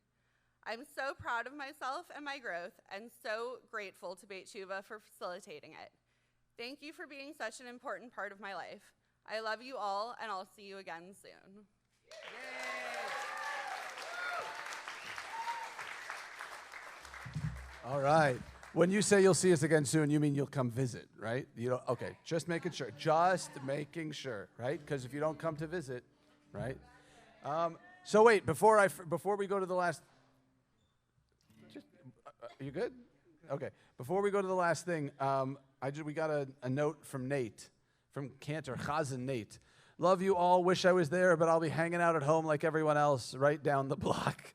I'm so proud of myself and my growth, and so grateful to Beit Tshuva for facilitating it. Thank you for being such an important part of my life. I love you all, and I'll see you again soon. All right. When you say you'll see us again soon, you mean you'll come visit, right? You don't. Okay. Just making sure. Just making sure, right? Because if you don't come to visit, right? So wait, before we go to the last. Are you good? Okay. Before we go to the last thing, we got a note from Nate, from Cantor, Chazan Nate. Love you all. Wish I was there, but I'll be hanging out at home like everyone else, right down the block.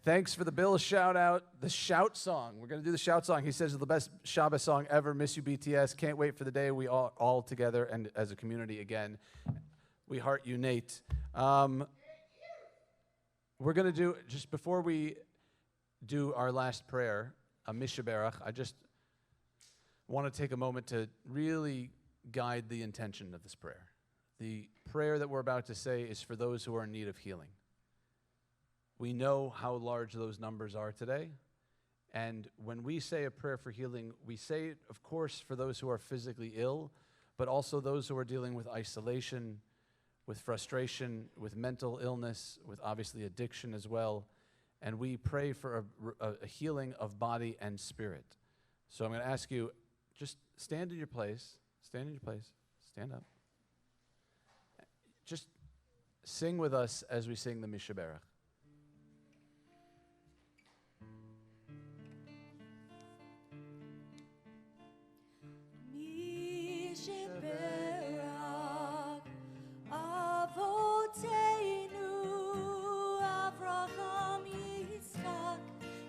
Thanks for the Bill shout out. The shout song. We're going to do the shout song. He says it's the best Shabbat song ever. Miss you, BTS. Can't wait for the day we all together and as a community again. We heart you, Nate. We're going to do, just before we do our last prayer, a Mishaberach, I just want to take a moment to really guide the intention of this prayer. The prayer that we're about to say is for those who are in need of healing. We know how large those numbers are today. And when we say a prayer for healing, we say it, of course, for those who are physically ill, but also those who are dealing with isolation, with frustration, with mental illness, with obviously addiction as well. And we pray for a healing of body and spirit. So I'm going to ask you, just stand in your place. Stand in your place. Stand up. Just sing with us as we sing the Mishaberach. Mishaberach Avoteinu Avraham Yitzchak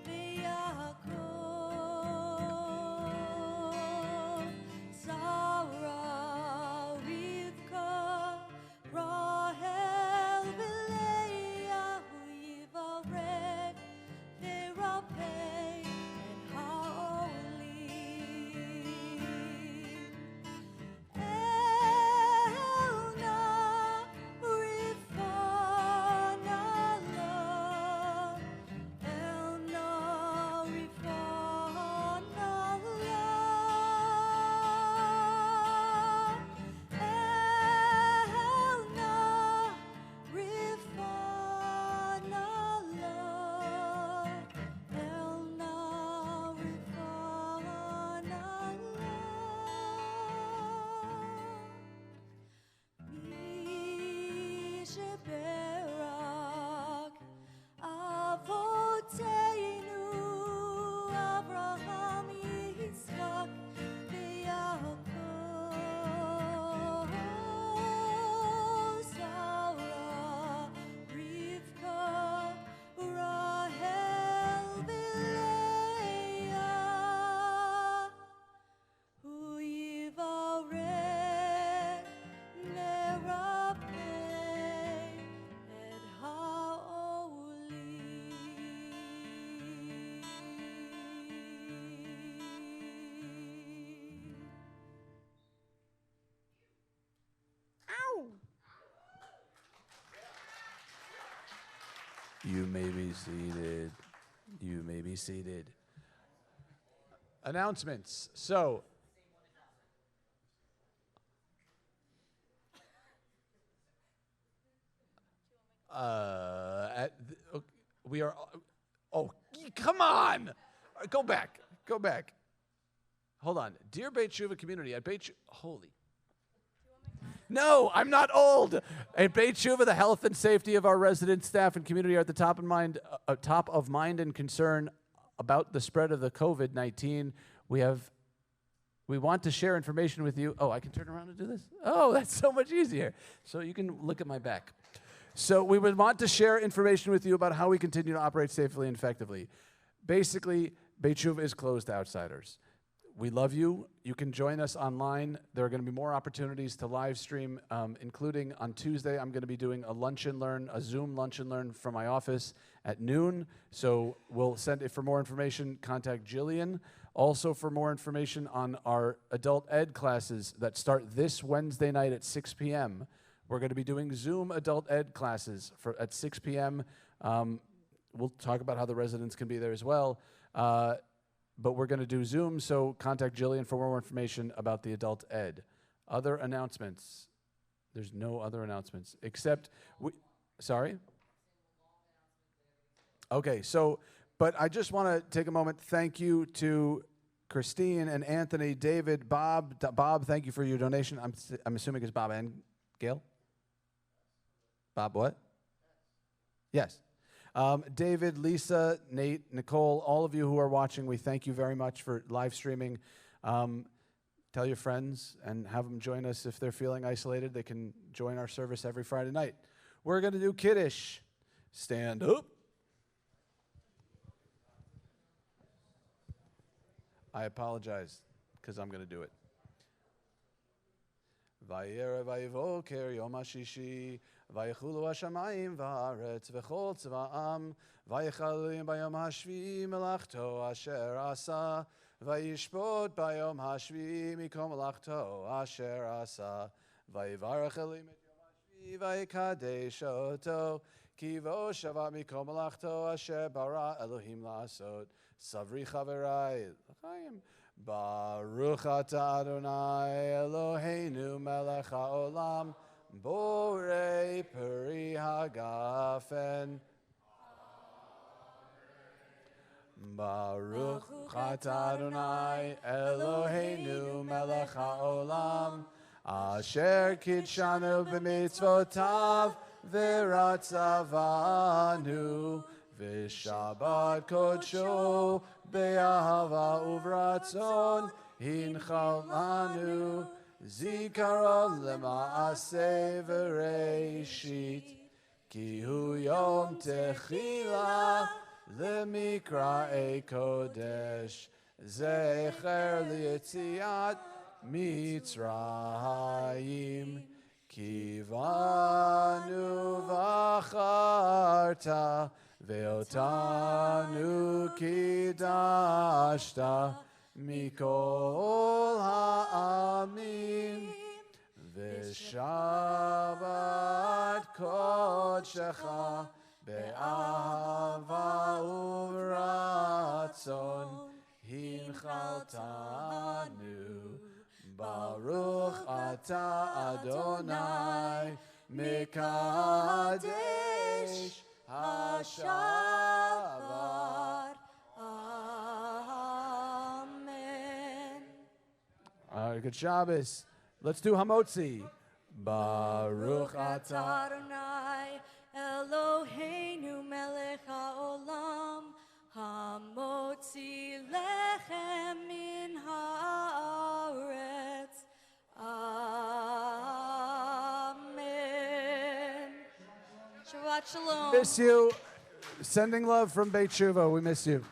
veYaakov Sarah Rivka Rahel v'Leah Yivarech v'Rapeh and Ha'oli Elna Rifana La Elna Rifana La Elna Rifana La Elna Mishaberach Avoteinu Avraham Yitzchak veYaakov Sarah Rivka Rahel v'Leah Hu Yivarech Merapeh et Ha'oli. You may be seated. You may be seated. Announcements. So, we are. Oh, come on! Go back. Go back. Hold on, dear Beit Tshuva community. At Beit holy. No, I'm not old. At Beit Tshuva, the health and safety of our residents, staff, and community are at the top of mind and concern about the spread of the COVID-19. We want to share information with you. Oh, I can turn around and do this? Oh, that's so much easier. So you can look at my back. So we would want to share information with you about how we continue to operate safely and effectively. Basically, Beit Tshuva is closed to outsiders. We love you. You can join us online. There are going to be more opportunities to live stream, including on Tuesday. I'm going to be doing a lunch and learn, a Zoom lunch and learn from my office at noon. So we'll send it. For more information, contact Jillian. Also, for more information on our adult ed classes that start this Wednesday night at 6 p.m., we're going to be doing Zoom adult ed classes at 6 p.m. We'll talk about how the residents can be there as well. But we're going to do Zoom, so contact Jillian for more information about the adult ed. Other announcements? There's no other announcements, except sorry? Okay, so, but I just want to take a moment. Thank you to Christine and Anthony, David, Bob. Bob, thank you for your donation. I'm assuming it's Bob and Gail? Bob what? Yes. David, Lisa, Nate, Nicole, all of you who are watching, we thank you very much for live streaming. Tell your friends and have them join us if they're feeling isolated. They can join our service every Friday night. We're going to do Kiddush. Stand up. I apologize because I'm going to do it. Vayera vayivoker yom hashishi vayechulu hashamayim va'aretz v'chol tzva'am vayechalim bayom hashvi melachto asher asa vayishpot bayom hashvi mikom melachto asher asa vayivarach elim et yom hashvi vayikadesh oto kivo shavat mikom melachto asher bara Elohim la'asot savri chaverai l'chaim. Baruch atah Adonai Eloheinu melech haolam borei peri hagafen. Baruch atah Adonai Eloheinu melech haolam asher kidshanu b'mitzvotav v'ratzavanu v'shabbat kodsho be'ahava uvratzon hinchal lanu zikaron lema'aseh v'reishit ki hu yom techila lemikra'ei kodesh zecher liyetziat mitzrayim kivanu v'acharta Ve'otanu kidashta mikol ha'amim Ve'shabbat kodshecha be'ahava uvratzon hinchaltanu Baruch atah Adonai mekadesh HaShabbat. Amen. All right, good Shabbos. Let's do Hamotzi. Baruch atah Adonai Eloheinu melech haolam hamotzi lechem min haaretz. Amen. Shabbat shalom. Miss you. Sending love from Beit Shuvah. We miss you.